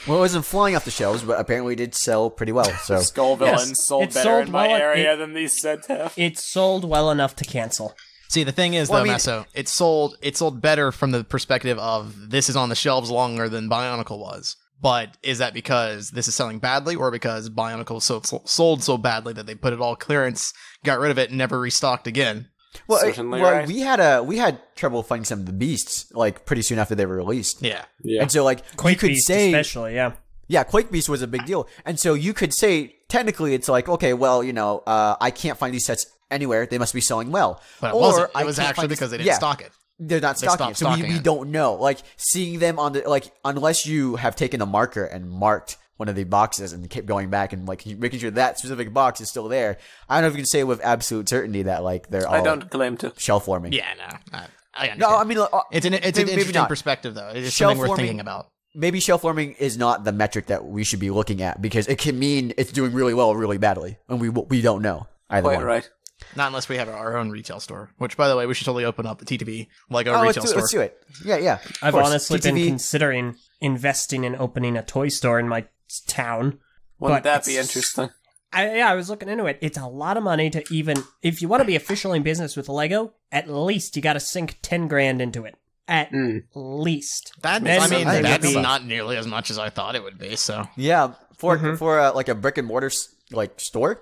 Well, it wasn't flying off the shelves, but apparently it did sell pretty well. So Skull Villains sold better in my area than these sets have. It sold well enough to cancel. See, the thing is, Meso, it sold better from the perspective of this is on the shelves longer than Bionicle was. But is that because this is selling badly, or because Bionicle sold so badly that they put it all clearance, got rid of it, and never restocked again? Well, right. we had trouble finding some of the beasts pretty soon after they were released. Yeah. And so Quake you could Beast say, especially, yeah, Quake Beast was a big deal, and so you could say technically it's okay, well, I can't find these sets anywhere. They must be selling well. But it wasn't. It was actually because they didn't stock it. They're not stocking it, so we don't know. Seeing them on the unless you have taken a marker and marked one of the boxes and kept going back and making sure that specific box is still there. I don't know if you can say with absolute certainty that they're all. I don't claim to shelf warming. Yeah, no, I understand. No, I mean it's an interesting perspective though. It's something worth thinking about. Maybe shelf warming is not the metric that we should be looking at, because it can mean it's doing really well or really badly, and we don't know either one. Right. Not unless we have our own retail store, which, by the way, we should totally open up the TTV LEGO retail store. Let's do it. Yeah. I've honestly been considering investing in opening a toy store in my town. Wouldn't that be interesting? I was looking into it. It's a lot of money to even, if you want to be officially in business with LEGO, at least you got to sink 10 grand into it. At least. That's not nearly as much as I thought it would be. So yeah, for a brick and mortar store.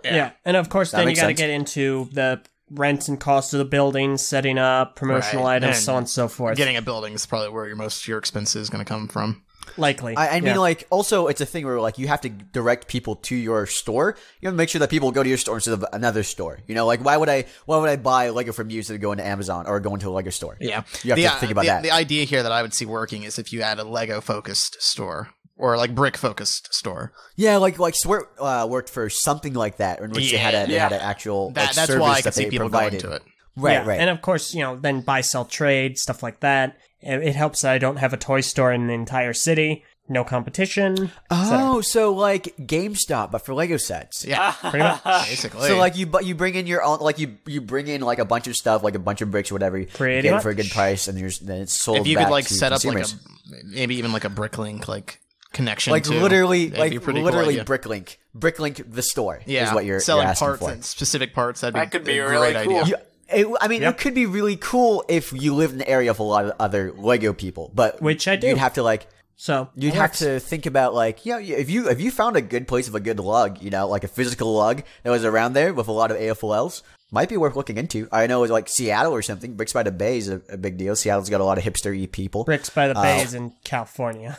Yeah, and of course then you got to get into the rent and cost of the building, setting up promotional items, so on and so forth. Getting a building is probably where most of your expenses is going to come from. Likely. I mean, also it's a thing where you have to direct people to your store. You have to make sure that people go to your store instead of another store. Why would I buy Lego from you instead of going to Amazon or going to a Lego store? Yeah, you have to think about that. The idea here that I would see working is if you had a Lego focused store. Or brick focused store. Yeah, like Swart worked for something like that, in which they had an actual that's service why I could that see they people provided. going to it. Right. And of course, then buy, sell, trade, stuff like that. It helps that I don't have a toy store in the entire city. No competition. Oh, so GameStop, but for Lego sets. Yeah, pretty much. Basically. So you bring in your own, you bring in a bunch of stuff, a bunch of bricks or whatever. You get it for a good price, and then it's sold. If you back could to set up consumers. maybe even a BrickLink connection, literally cool BrickLink the store. Yeah, is what you're selling asking parts for. and specific parts. That could be a really great cool. idea. It could be really cool if you live in the area of a lot of other Lego people, but which I do. You'd have to So you'd have to think about if you found a good place of a good lug, a physical lug that was around there with a lot of AFOLs, might be worth looking into. I know it's Seattle or something. Bricks by the Bay is a big deal. Seattle's got a lot of hipster-y people. Bricks by the Bay is in California.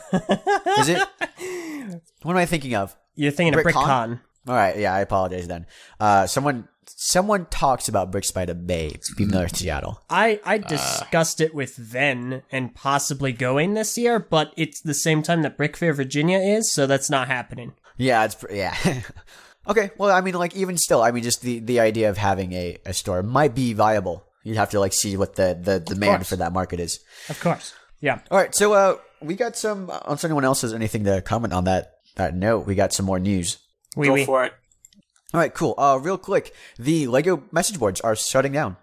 Is it? What am I thinking of? You're thinking of BrickCon. All right, yeah, I apologize then. Someone talks about Bricks by the Bay, even though it's Seattle. I discussed it with Ven and possibly going this year, but it's the same time that BrickFeed Virginia is, so that's not happening. Yeah, yeah. Okay, well, I mean, like, even still, I mean, just the idea of having a store might be viable. You'd have to, like, see what the demand for that market is. Of course. Yeah. All right, so we got some, unless anyone else has anything to comment on that note, we got some more news. Go for it. All right, cool. Real quick, the Lego message boards are shutting down.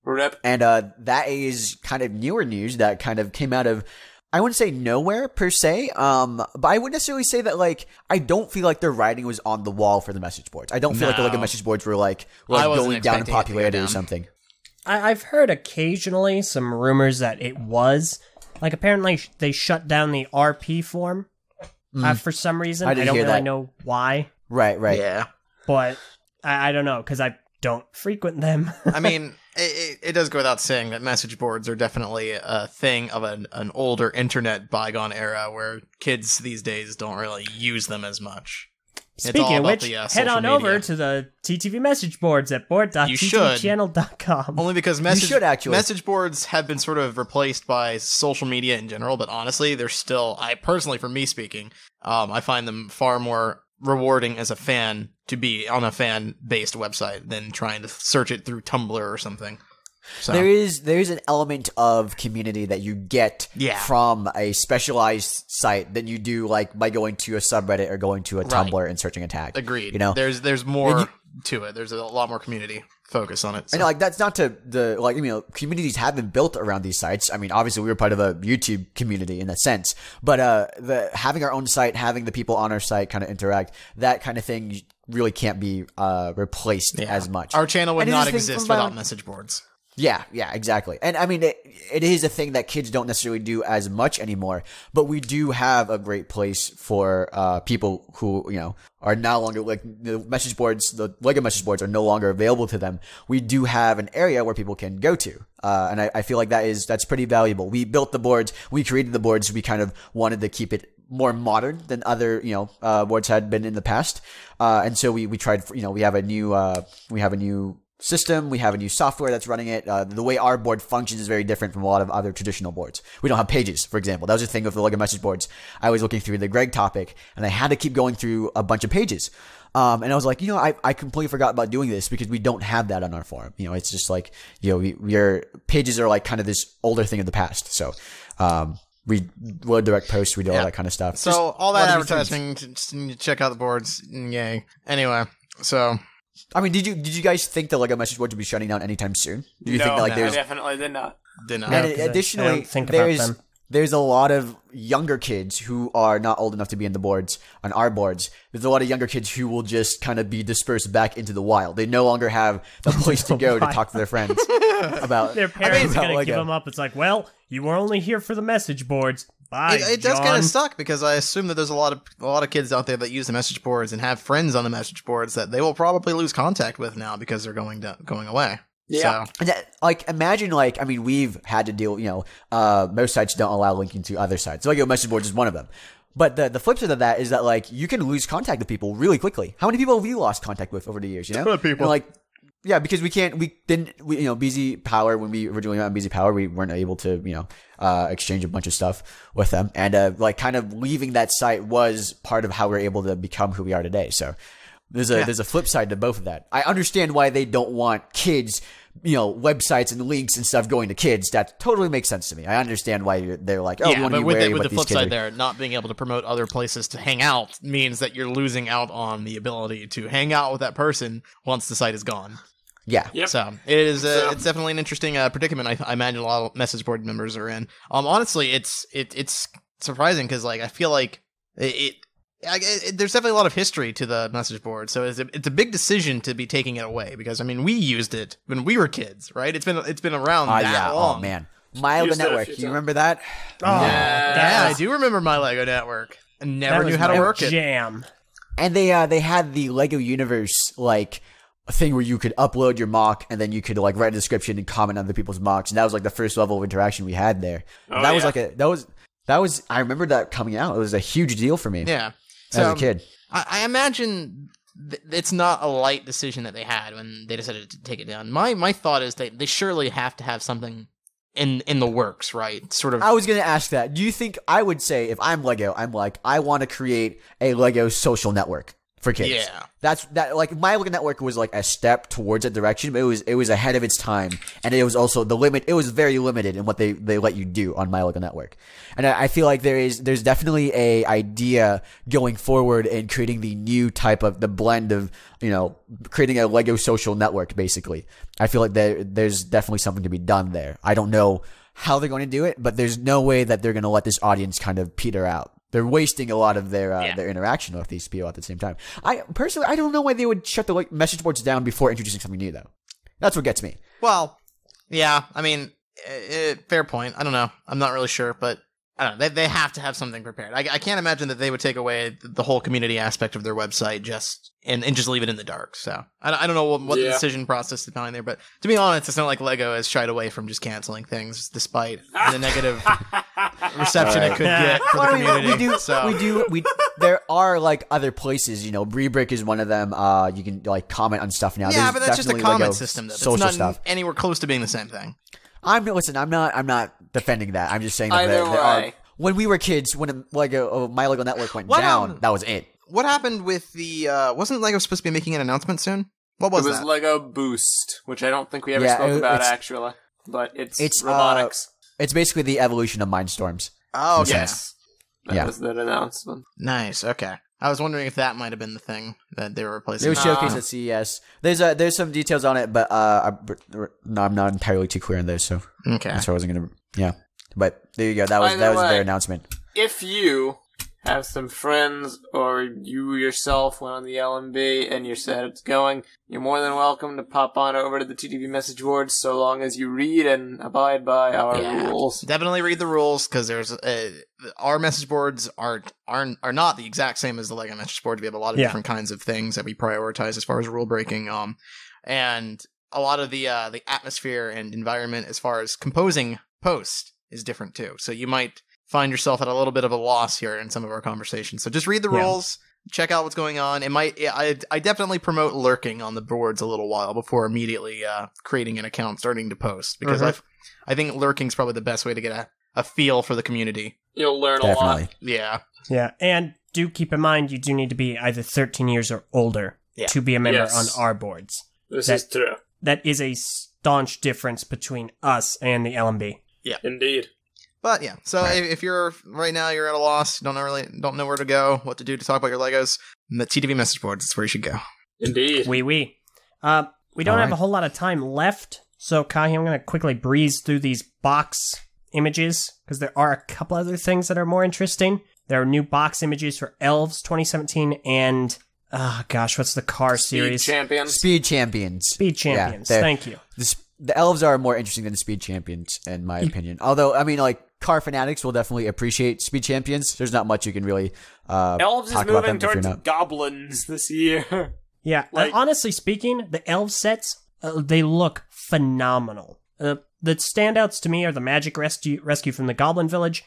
Rip. And that is kind of newer news that kind of came out of, I wouldn't say nowhere per se, but I wouldn't necessarily say that, like, I don't feel like their writing was on the wall for the message boards. I don't feel like the Lego message boards were going down in popularity or something. I've heard occasionally some rumors that it was. Like, apparently they shut down the RP form for some reason. I don't really know why. Right. Yeah. But I don't know, because I don't frequent them. I mean, it does go without saying that message boards are definitely a thing of an older internet bygone era where kids these days don't really use them as much. Speaking of which, head on over to the TTV message boards at board.ttvchannel.com. Only because message boards have been sort of replaced by social media in general, but honestly, they're still, for me speaking, I find them far more rewarding as a fan to be on a fan-based website than trying to search it through Tumblr or something. So. There is an element of community that you get from a specialized site than you do like by going to a subreddit or going to a Tumblr and searching a tag. Agreed. You know, there's more to it. There's a lot more community focus on it. So. And like that's not communities have been built around these sites. I mean, obviously we were part of a YouTube community in that sense, but having our own site, having the people on our site kind of interact, that kind of thing really can't be replaced as much. Our channel would not exist without message boards. Yeah, exactly. And I mean, it is a thing that kids don't necessarily do as much anymore, but we do have a great place for people who, are no longer, like, the message boards, the Lego message boards are no longer available to them. We do have an area where people can go to. And I feel like that's pretty valuable. We built the boards, we created the boards, we kind of wanted to keep it more modern than other, boards had been in the past. And so we tried, we have a new system, we have a new software that's running it. The way our board functions is very different from a lot of other traditional boards. We don't have pages, for example. That was the thing with the Lego message boards. I was looking through the Greg topic, and I had to keep going through a bunch of pages. And I was like, I completely forgot about doing this because we don't have that on our forum. It's just like, your pages are like kind of this older thing of the past. So, we load direct posts, we do all that kind of stuff. So, just all that advertising, to check out the boards, yay. Anyway, so... I mean, did you guys think the Lego message board would be shutting down anytime soon? Do you think that, like, I definitely did not. Did not. And additionally, there's a lot of younger kids who are not old enough to be in the boards on our boards. There's a lot of younger kids who will just kind of be dispersed back into the wild. They no longer have the place to go to talk to their friends about their parents going to give them up. It's like, well, you were only here for the message boards. Bye, it does kind of suck because I assume that there's a lot of kids out there that use the message boards and have friends on the message boards that they will probably lose contact with now because they're going away. Yeah. So. Like, imagine, like, I mean, we've had to deal, most sites don't allow linking to other sites. So, like, message boards is one of them. But the flip side of that is that, like, you can lose contact with people really quickly. How many people have you lost contact with over the years, A ton of people. Yeah, because we didn't, BZ Power, when we originally went on BZ Power, we weren't able to, exchange a bunch of stuff with them. And, kind of leaving that site was part of how we were able to become who we are today. So there's a flip side to both of that. I understand why they don't want kids, websites and links and stuff going to kids. That totally makes sense to me. I understand why they're like, we want to be wary with what the flip side there, not being able to promote other places to hang out means that you're losing out on the ability to hang out with that person once the site is gone. Yeah. Yep. So it is. It's definitely an interesting predicament. I imagine a lot of message board members are in. Honestly, it's surprising because I feel like there's definitely a lot of history to the message board. So it's a big decision to be taking it away because we used it when we were kids, right? It's been around that long. Oh man, My Lego Network. You remember that? Oh, yeah, I do remember My Lego Network. I never knew how to work it. Jam. And they had the Lego Universe a thing where you could upload your mock and then you could write a description and comment on other people's mocks, and that was the first level of interaction we had there. That was I remember that coming out. It was a huge deal for me. Yeah, as a kid. I imagine it's not a light decision that they had when they decided to take it down. My thought is they surely have to have something in the works, right? Sort of. I was going to ask that. Do you think I would say if I'm Lego, I'm like, I want to create a Lego social network for kids. Yeah. That's like my Lego network was like a step towards that direction, but it was ahead of its time, and it was also it was very limited in what they let you do on my Lego network. And I feel like there's definitely a idea going forward in creating the new type of the blend of, creating a Lego social network basically. I feel like there's definitely something to be done there. I don't know how they're going to do it, but there's no way that they're going to let this audience kind of peter out. They're wasting a lot of their interaction with these people at the same time. I don't know why they would shut the message boards down before introducing something new, though. That's what gets me. Well, yeah, I mean, fair point. I don't know. I'm not really sure, but I don't know. They have to have something prepared. I can't imagine that they would take away the whole community aspect of their website and just leave it in the dark. So I don't know what the decision process is behind there, but to be honest, it's not like Lego has shied away from just canceling things despite the negative reception it could get for the community. There are like other places, BrickFeed is one of them. You can like comment on stuff now. Yeah, There's but that's just a Lego comment system though. Social it's not stuff. Anywhere close to being the same thing. I'm not defending that. I'm just saying that there are, when we were kids, when my Lego network went down, that was it. What happened with the wasn't Lego supposed to be making an announcement soon? What was that? It was Lego Boost, which I don't think we ever spoke about actually. But it's robotics. It's basically the evolution of Mindstorms. Oh, okay. Yes. That was that announcement. Nice, okay. I was wondering if that might have been the thing that they were replacing. It was showcased at CES. There's some details on it, but I'm not entirely too clear on those, so okay. So I wasn't gonna. Yeah, but there you go. That was their announcement. If you have some friends or you yourself went on the LMB and you're sad it's going, you're more than welcome to pop on over to the TTV message boards so long as you read and abide by our rules. Definitely read the rules because there's our message boards are not the exact same as the Lego message board. We have a lot of different kinds of things that we prioritize as far as rule breaking, and a lot of the atmosphere and environment as far as composing post is different too. So you might find yourself at a little bit of a loss here in some of our conversations. So just read the rules, check out what's going on. I definitely promote lurking on the boards a little while before immediately creating an account, starting to post, because I think lurking is probably the best way to get a feel for the community. You'll learn a lot. Yeah. Yeah, and do keep in mind you do need to be either 13 years or older to be a member on our boards. This is true. That is a staunch difference between us and the LMB. Yeah, indeed. But yeah, so if you're right now you're at a loss, don't know where to go, what to do to talk about your Legos, the TTV message boards is where you should go. Indeed. We don't have a whole lot of time left, so Kahi, I'm going to quickly breeze through these box images because there are a couple other things that are more interesting. There are new box images for Elves 2017 and what's the car series? Speed Champions. Yeah, thank you. The Elves are more interesting than the Speed Champions, in my opinion. Although, I mean, like, car fanatics will definitely appreciate Speed Champions. There's not much you can really Elves talk is moving about them towards goblins this year. Yeah, honestly speaking, the Elves sets, they look phenomenal. The standouts to me are the Magic Rescue from the Goblin Village,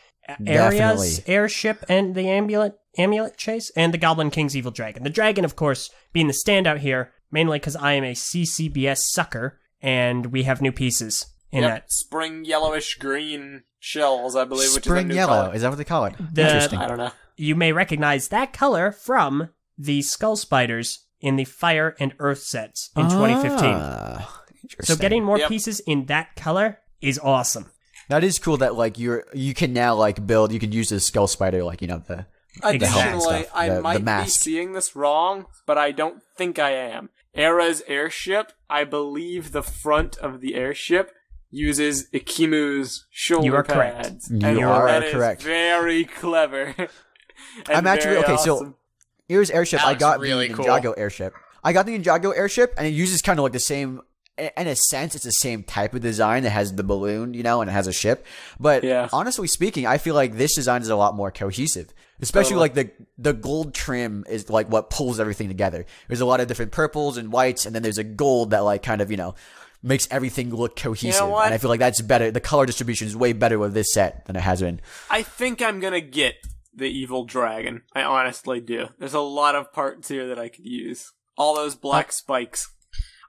Aria's airship and the amulet chase, and the Goblin King's Evil Dragon. The dragon, of course, being the standout here, mainly because I am a CCBS sucker, and we have new pieces in that. Spring yellowish green shells, I believe, which is a new Spring yellow. color. Is that what they call it? Interesting. I don't know. You may recognize that color from the Skull Spiders in the Fire and Earth sets in 2015. So getting more pieces in that color is awesome. That is cool that like you can now like build, you can use the Skull Spider like, the Additionally, I might be seeing this wrong, but I don't think I am. Era's airship, I believe the front of the airship uses Ikimu's shoulder pads. You are correct. Very clever. I'm actually okay. Awesome. So here's airship. I got really the cool. Ninjago airship. I got the Ninjago airship, and it uses kind of like the same. In a sense, it's the same type of design. It has the balloon, and it has a ship. But honestly speaking, I feel like this design is a lot more cohesive. Especially like the gold trim is like what pulls everything together. There's a lot of different purples and whites, and then there's a gold that like kind of, makes everything look cohesive. You know what? And I feel like that's better. The color distribution is way better with this set than it has been. I think I'm gonna get the evil dragon. I honestly do. There's a lot of parts here that I could use. All those black spikes.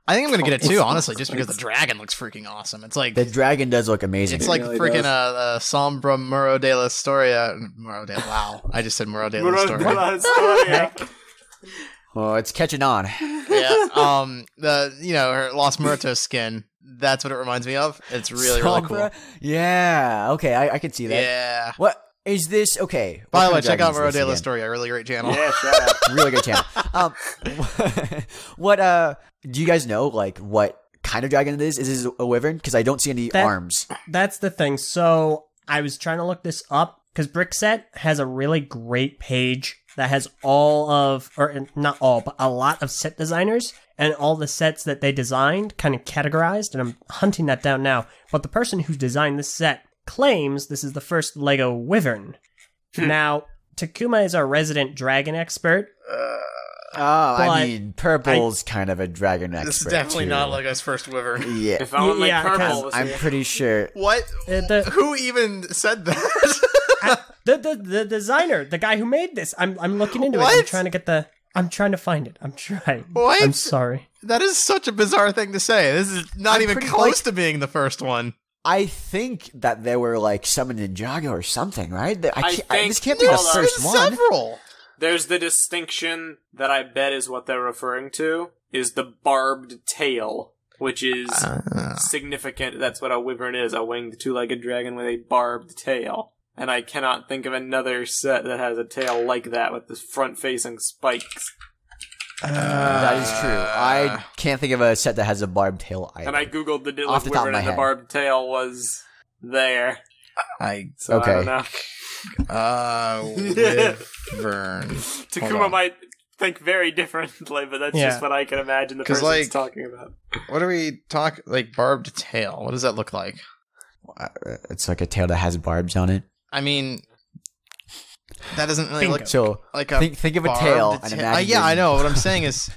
I think I'm gonna get it too, honestly, just because the dragon looks freaking awesome. It's like the dragon does look amazing. It's like really freaking Sombra Muro de la Storia. Wow, I just said Muro de la Storia. Oh, it's catching on. Yeah. Her Los Muertos skin. That's what it reminds me of. It's really cool. Yeah. Okay, I can see that. Yeah. What is this? Okay. By the way, check out Muro de la Storia. Really great channel. Yeah, shut up. Really good channel. What do you guys know? Like what kind of dragon it is? Is this a wyvern? Because I don't see any arms. That's the thing. So I was trying to look this up because BrickSet has a really great page that has not all, but a lot of set designers and all the sets that they designed kind of categorized, and I'm hunting that down now. But the person who designed this set claims this is the first Lego Wyvern. Now, Takuma is our resident dragon expert. I mean, purple's kind of a dragon expert. This is definitely too. not Lego's first wyvern. Yeah. If only purple was I'm here. pretty sure. What? Who even said that? The designer, the guy who made this. I'm looking into it. I'm trying to get I'm trying to find it. I'm trying. What? I'm sorry. That is such a bizarre thing to say. This is not even close to being the first one. I think that there were like some in Ninjago or something, right? This can't be Hold the on. first one. Several. There's the distinction that I bet is what they're referring to, is the barbed tail, which is significant. That's what a wyvern is, a winged two-legged dragon with a barbed tail. And I cannot think of another set that has a tail like that with the front-facing spikes. That is true. I can't think of a set that has a barbed tail either. And I googled the Off the top of wyvern my and the head. barbed tail was there. So Okay. I don't know. Wyvern. Takuma might think very differently, but that's just what I can imagine the person's talking about. What are we talking? Like barbed tail. What does that look like? It's like a tail that has barbs on it. I mean, that doesn't really look So like a think of a tail and imagine. yeah, I know. What I'm saying is,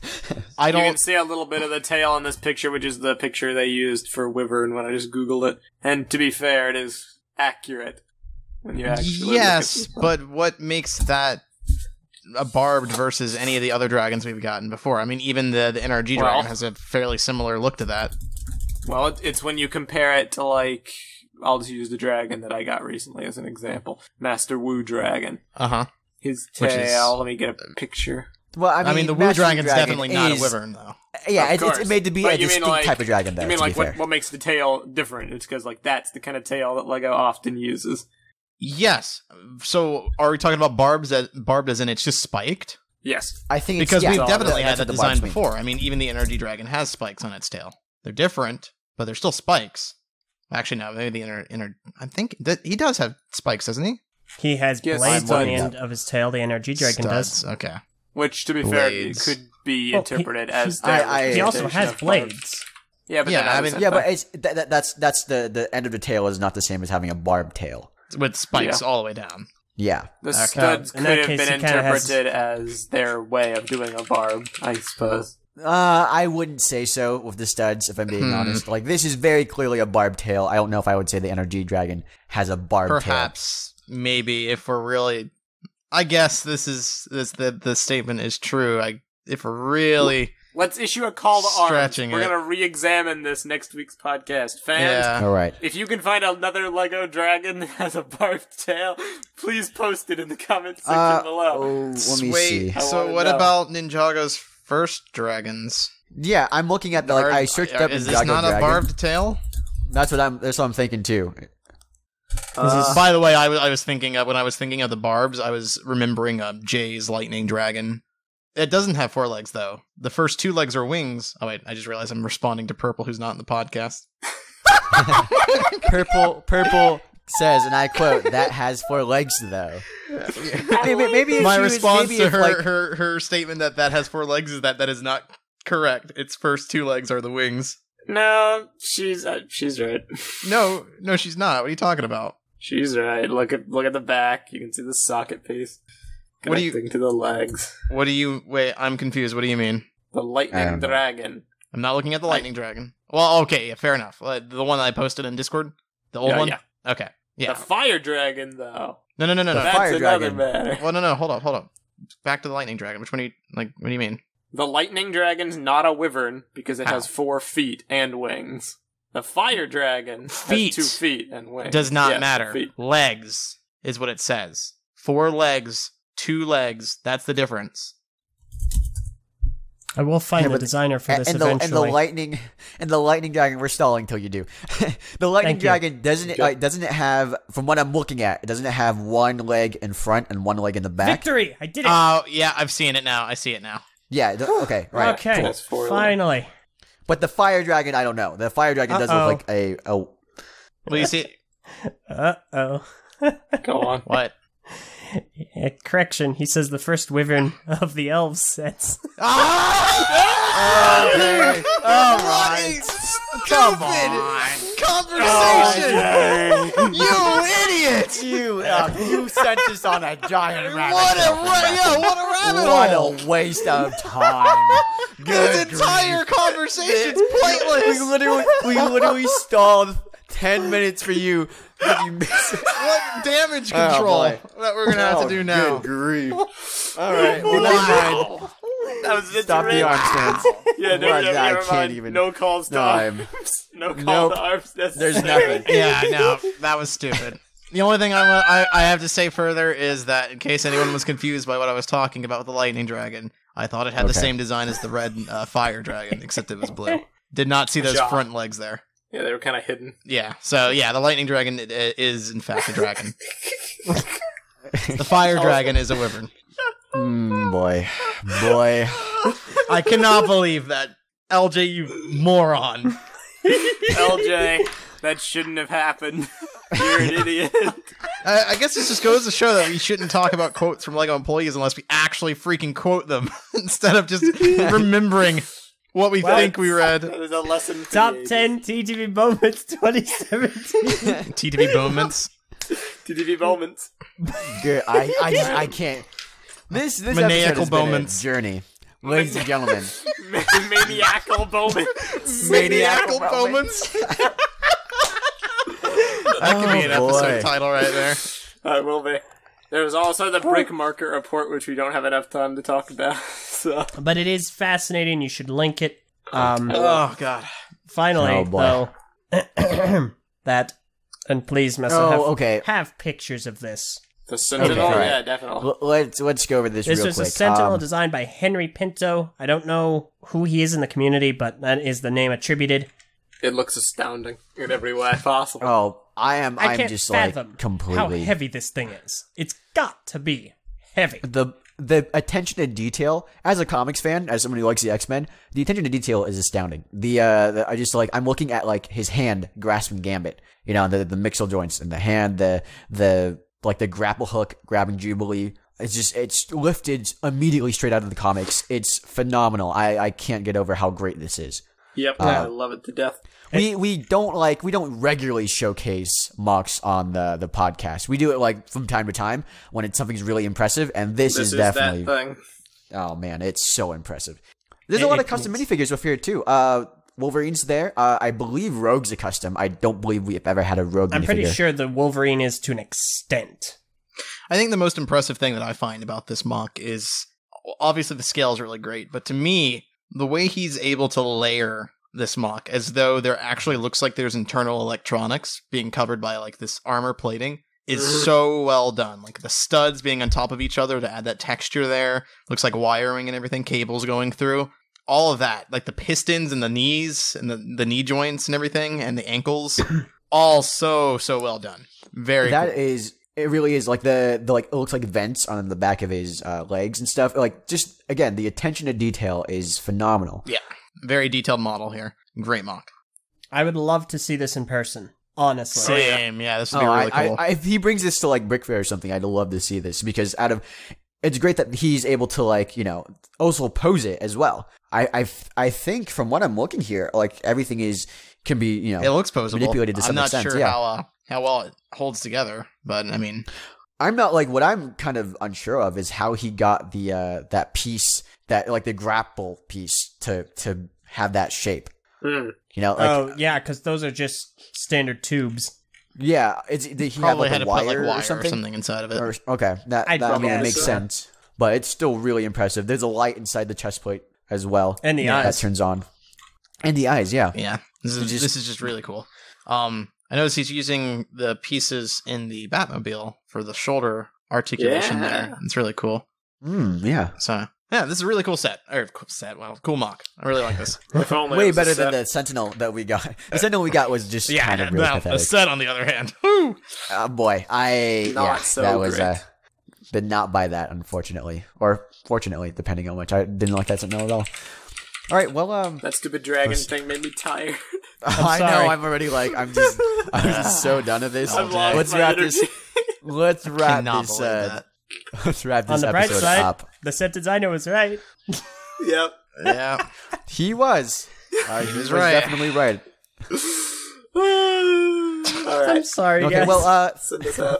You can see a little bit of the tail in this picture, which is the picture they used for Wyvern when I just googled it. And to be fair, it is accurate when you actually yes, but what makes that a barbed versus any of the other dragons we've gotten before? I mean, even the NRG dragon has a fairly similar look to that. Well, it's when you compare it to, like, I'll just use the dragon that I got recently as an example. Master Wu Dragon. Uh-huh. His tail, let me get a picture. Well, I mean the Wu Dragon's definitely not a wyvern, though. Yeah, it's made to be a distinct type of dragon, though. You mean, like, what makes the tail different? It's because, like, that's the kind of tail that LEGO often uses. Yes. So, are we talking about barbed as in it's just spiked? Yes. I think because we've definitely had that's that what the design barbs mean. before. I mean, even the NRG dragon has spikes on its tail. They're different, but they're still spikes. Actually, no, maybe the I think that he does have spikes, doesn't he? He has blades on the end of his tail. The NRG dragon does. Okay. Which, to be fair, it could be interpreted as he also has blades. Yeah, but but it's that's the end of the tail is not the same as having a barbed tail with spikes all the way down. Yeah, the studs could have been interpreted as their way of doing a barb, I suppose. I wouldn't say so with the studs, if I'm being honest. Like, this is very clearly a barbed tail. I don't know if I would say the NRG dragon has a barbed tail. Perhaps, maybe, if we're really... I guess the statement is true. If we're really... Let's issue a call to arms. We're going to re-examine this next week's podcast. Fans, all right. If you can find another Lego dragon that has a barbed tail, please post it in the comments section below. Let me see. So what about Ninjago's first dragons? Yeah, I'm looking at I searched up is Ninjago this not dragon. a barbed tail? That's what I'm thinking too. By the way, I was thinking of, when I was thinking of the barbs, I was remembering Jay's lightning dragon. It doesn't have 4 legs though. The first 2 legs are wings. Oh wait, I just realized I'm responding to Purple, who's not in the podcast. Purple says, and I quote, "That has 4 legs though." Maybe if my she response was, to her statement that has 4 legs is that is not correct. Its first 2 legs are the wings. No, she's right. No, she's not. What are you talking about? She's right. Look at the back. You can see the socket piece connecting to the legs. Wait, I'm confused. What do you mean? The lightning dragon. I'm not looking at the lightning dragon. Well, okay, yeah, fair enough. The one that I posted in Discord? The old one? Yeah. Okay. Yeah. The fire dragon, though. No. The That's fire another dragon. matter. Well, no, hold up. Back to the lightning dragon. Which one what do you mean? The lightning dragon's not a wyvern because it has 4 feet and wings. The fire dragon has 2 feet and wings. Does not matter. Legs is what it says. 4 legs, 2 legs. That's the difference. I will find the designer for this eventually. And the lightning dragon. We're stalling till you do. The lightning dragon doesn't it have? From what I'm looking at, doesn't it have 1 leg in front and 1 leg in the back? Victory! I did it. Oh yeah, I've seen it now. I see it now. Yeah. Okay. Right. Okay. That's 4 finally. But the fire dragon, I don't know. The fire dragon does look like a. Well, you see. Uh-oh. Go on. What? Correction, he says the first wyvern of the elves sets. Okay. All right. Come on. Conversation. You idiot. You sent us on a giant rabbit What a rabbit hole. What a waste of time. This entire conversation's pointless. We literally stalled 10 minutes for you. What damage control that we're gonna have to do now? Good grief. All right, well, never mind. That was Stop the arm stands. Yeah, never mind. Even. No calls to arms. No call to arms. There's nothing. Yeah, no, that was stupid. The only thing I have to say further is that in case anyone was confused by what I was talking about with the lightning dragon, I thought it had the same design as the red fire dragon, except it was blue. Did not see those front legs there. Yeah, they were kind of hidden. Yeah, so yeah, the lightning dragon is in fact a dragon. The fire dragon is a wyvern. Boy. I cannot believe that. Eljay, you moron. Eljay, that shouldn't have happened. You're an idiot. I guess this just goes to show that we shouldn't talk about quotes from LEGO employees unless we actually freaking quote them, instead of just remembering what we think we read. There's a lesson for Top 10 TTV moments 2017. TTV moments. TTV moments. Good. I can't. This Maniacal episode has moments. been a journey. Ladies and gentlemen. Maniacal moments. Maniacal moments. That could be an episode title right there. It will be. There was also the brick market report, which we don't have enough time to talk about. So. But it is fascinating. You should link it. Oh, God. Finally, though, that, and please, Meso, have pictures of this. The Sentinel? Okay, yeah, definitely. Let's go over this real quick. This is a Sentinel designed by Henry Pinto. I don't know who he is in the community, but that is the name attributed. It looks astounding in every way possible. Oh, I'm can't just fathom like completely how heavy this thing is. It's got to be heavy. The attention to detail, as a comics fan, as someone who likes the X-Men, the attention to detail is astounding. I just like, I'm looking at like his hand grasping Gambit, you know, the mixel joints in the hand, the grapple hook grabbing Jubilee. It's lifted immediately straight out of the comics. It's phenomenal. I can't get over how great this is. Yep, I love it to death. We don't regularly showcase mocks on the podcast. We do it like from time to time when something's really impressive, and this is definitely that thing. Oh man, it's so impressive. There's a lot of custom minifigures up here too. Wolverine's there. I believe Rogue's a custom. I don't believe we've ever had a Rogue I'm minifigure. pretty sure the Wolverine is to an extent. I think the most impressive thing that I find about this mock is, obviously the scale is really great, but to me, the way he's able to layer this mock as though there actually looks like there's internal electronics being covered by like this armor plating is so well done. Like the studs being on top of each other to add that texture there. Looks like wiring and everything, cables going through. All of that, like the pistons and the knees and the knee joints and everything and the ankles, all so well done. Very That cool. is, it really is like the like, it looks like vents on the back of his legs and stuff. Like, just again, the attention to detail is phenomenal. Yeah. Very detailed model here. Great mock. I would love to see this in person, honestly. Same, yeah, this would be really cool. If he brings this to like Brick Fair or something, I'd love to see this, because it's great that he's able to like, you know, also pose it as well. I think from what I'm looking here, like everything can be, you know, it looks poseable. Manipulated to some extent. I'm not sure how well it holds together, but I mean, I'm not like, what I'm kind of unsure of is how he got the that piece, that like the grapple piece to have that shape. You know, like, yeah, because those are just standard tubes. Yeah, he probably had to like put like wire or something inside of it. Okay, that I mean, it makes sense, but it's still really impressive. There's a light inside the chest plate as well. And the eyes. That turns on. And the eyes, yeah. Yeah. This is just really cool. I noticed he's using the pieces in the Batmobile for the shoulder articulation there. It's really cool. Yeah. So, yeah, this is a really cool set. Cool mock. I really like this. Way better than the Sentinel that we got. The Sentinel we got was just kind of really pathetic. The set, on the other hand. Woo! Oh, boy. That was... did not buy that, unfortunately. Or fortunately, depending on which. I didn't like that Sentinel at all. All right, well, that stupid dragon thing made me tired. I know, I'm already like, I'm just so done with this. Let's wrap this. Let's wrap this On the bright episode side, up. the set designer was right. Yep. Yeah. He was. He was right. definitely right. All right. I'm sorry, Okay, guys. well,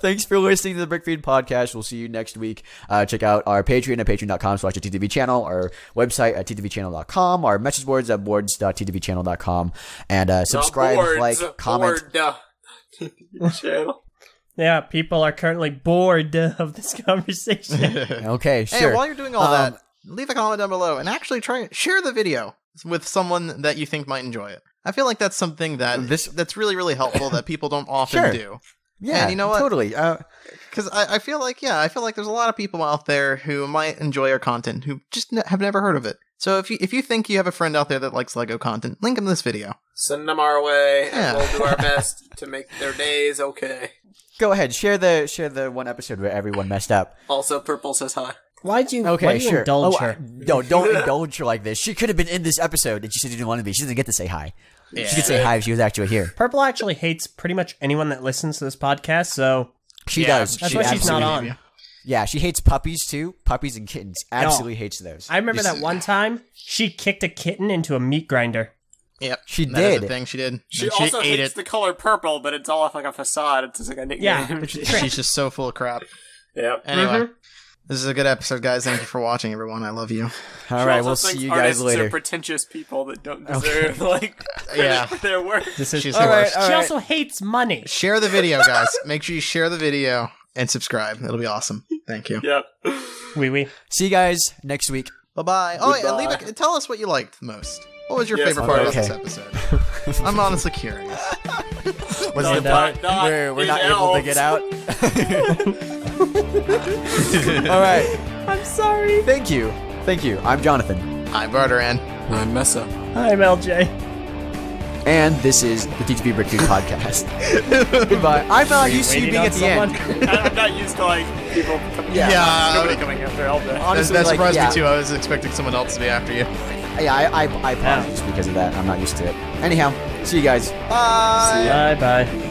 thanks for listening to the BrickFeed Podcast. We'll see you next week. Check out our Patreon at patreon.com/TTV channel, our website at ttvchannel.com, our message boards at boards.ttvchannel.com, and subscribe, comment. Channel. Yeah, people are currently bored of this conversation. Okay, sure. Hey, while you're doing all that, leave a comment down below and actually share the video with someone that you think might enjoy it. I feel like that's something that's really, really helpful that people don't often do. Yeah, and you know what? Totally. Because I feel like there's a lot of people out there who might enjoy our content who just have never heard of it. So if you think you have a friend out there that likes Lego content, link them this video. Send them our way, and we'll do our best to make their days okay. Go ahead, share the one episode where everyone messed up. Also, Purple says hi. Why'd you sure. indulge her? No, don't indulge her like this. She could have been in this episode, and she said she didn't want to be. She doesn't get to say hi. Yeah. She could say hi if she was actually here. Purple actually hates pretty much anyone that listens to this podcast, so... She does. That's why she's not on. Yeah, she hates puppies, too. Puppies and kittens. Absolutely hates those. I remember that one time, she kicked a kitten into a meat grinder. Yep. She did. That is the thing she did. She also hates the color purple, but it's all like a facade. It's just like a nickname. Yeah. She's just so full of crap. Yep. Anyway, this is a good episode, guys. Thank you for watching, everyone. I love you. All right, we'll see you guys later. Are pretentious people that don't deserve their work. This is she also hates money. Share the video, guys. Make sure you share the video and subscribe. It'll be awesome. Thank you. Yep. Oui. See you guys next week. Bye-bye. Oh, and tell us what you liked most. What was your favorite part of this episode? I'm honestly curious. Was it the part where we're not able to get out? All right. I'm sorry. Thank you. I'm Jonathan. I'm Barteran. I'm Meso. I'm Eljay. And this is the TTV BrickFeed Podcast. Goodbye. I'm not used to you being at the end. I'm not used to people coming. Nobody coming after Eljay. Honestly, that surprised me too. I was expecting someone else to be after you. Yeah, I paused just because of that. I'm not used to it. Anyhow, see you guys. Bye. Bye.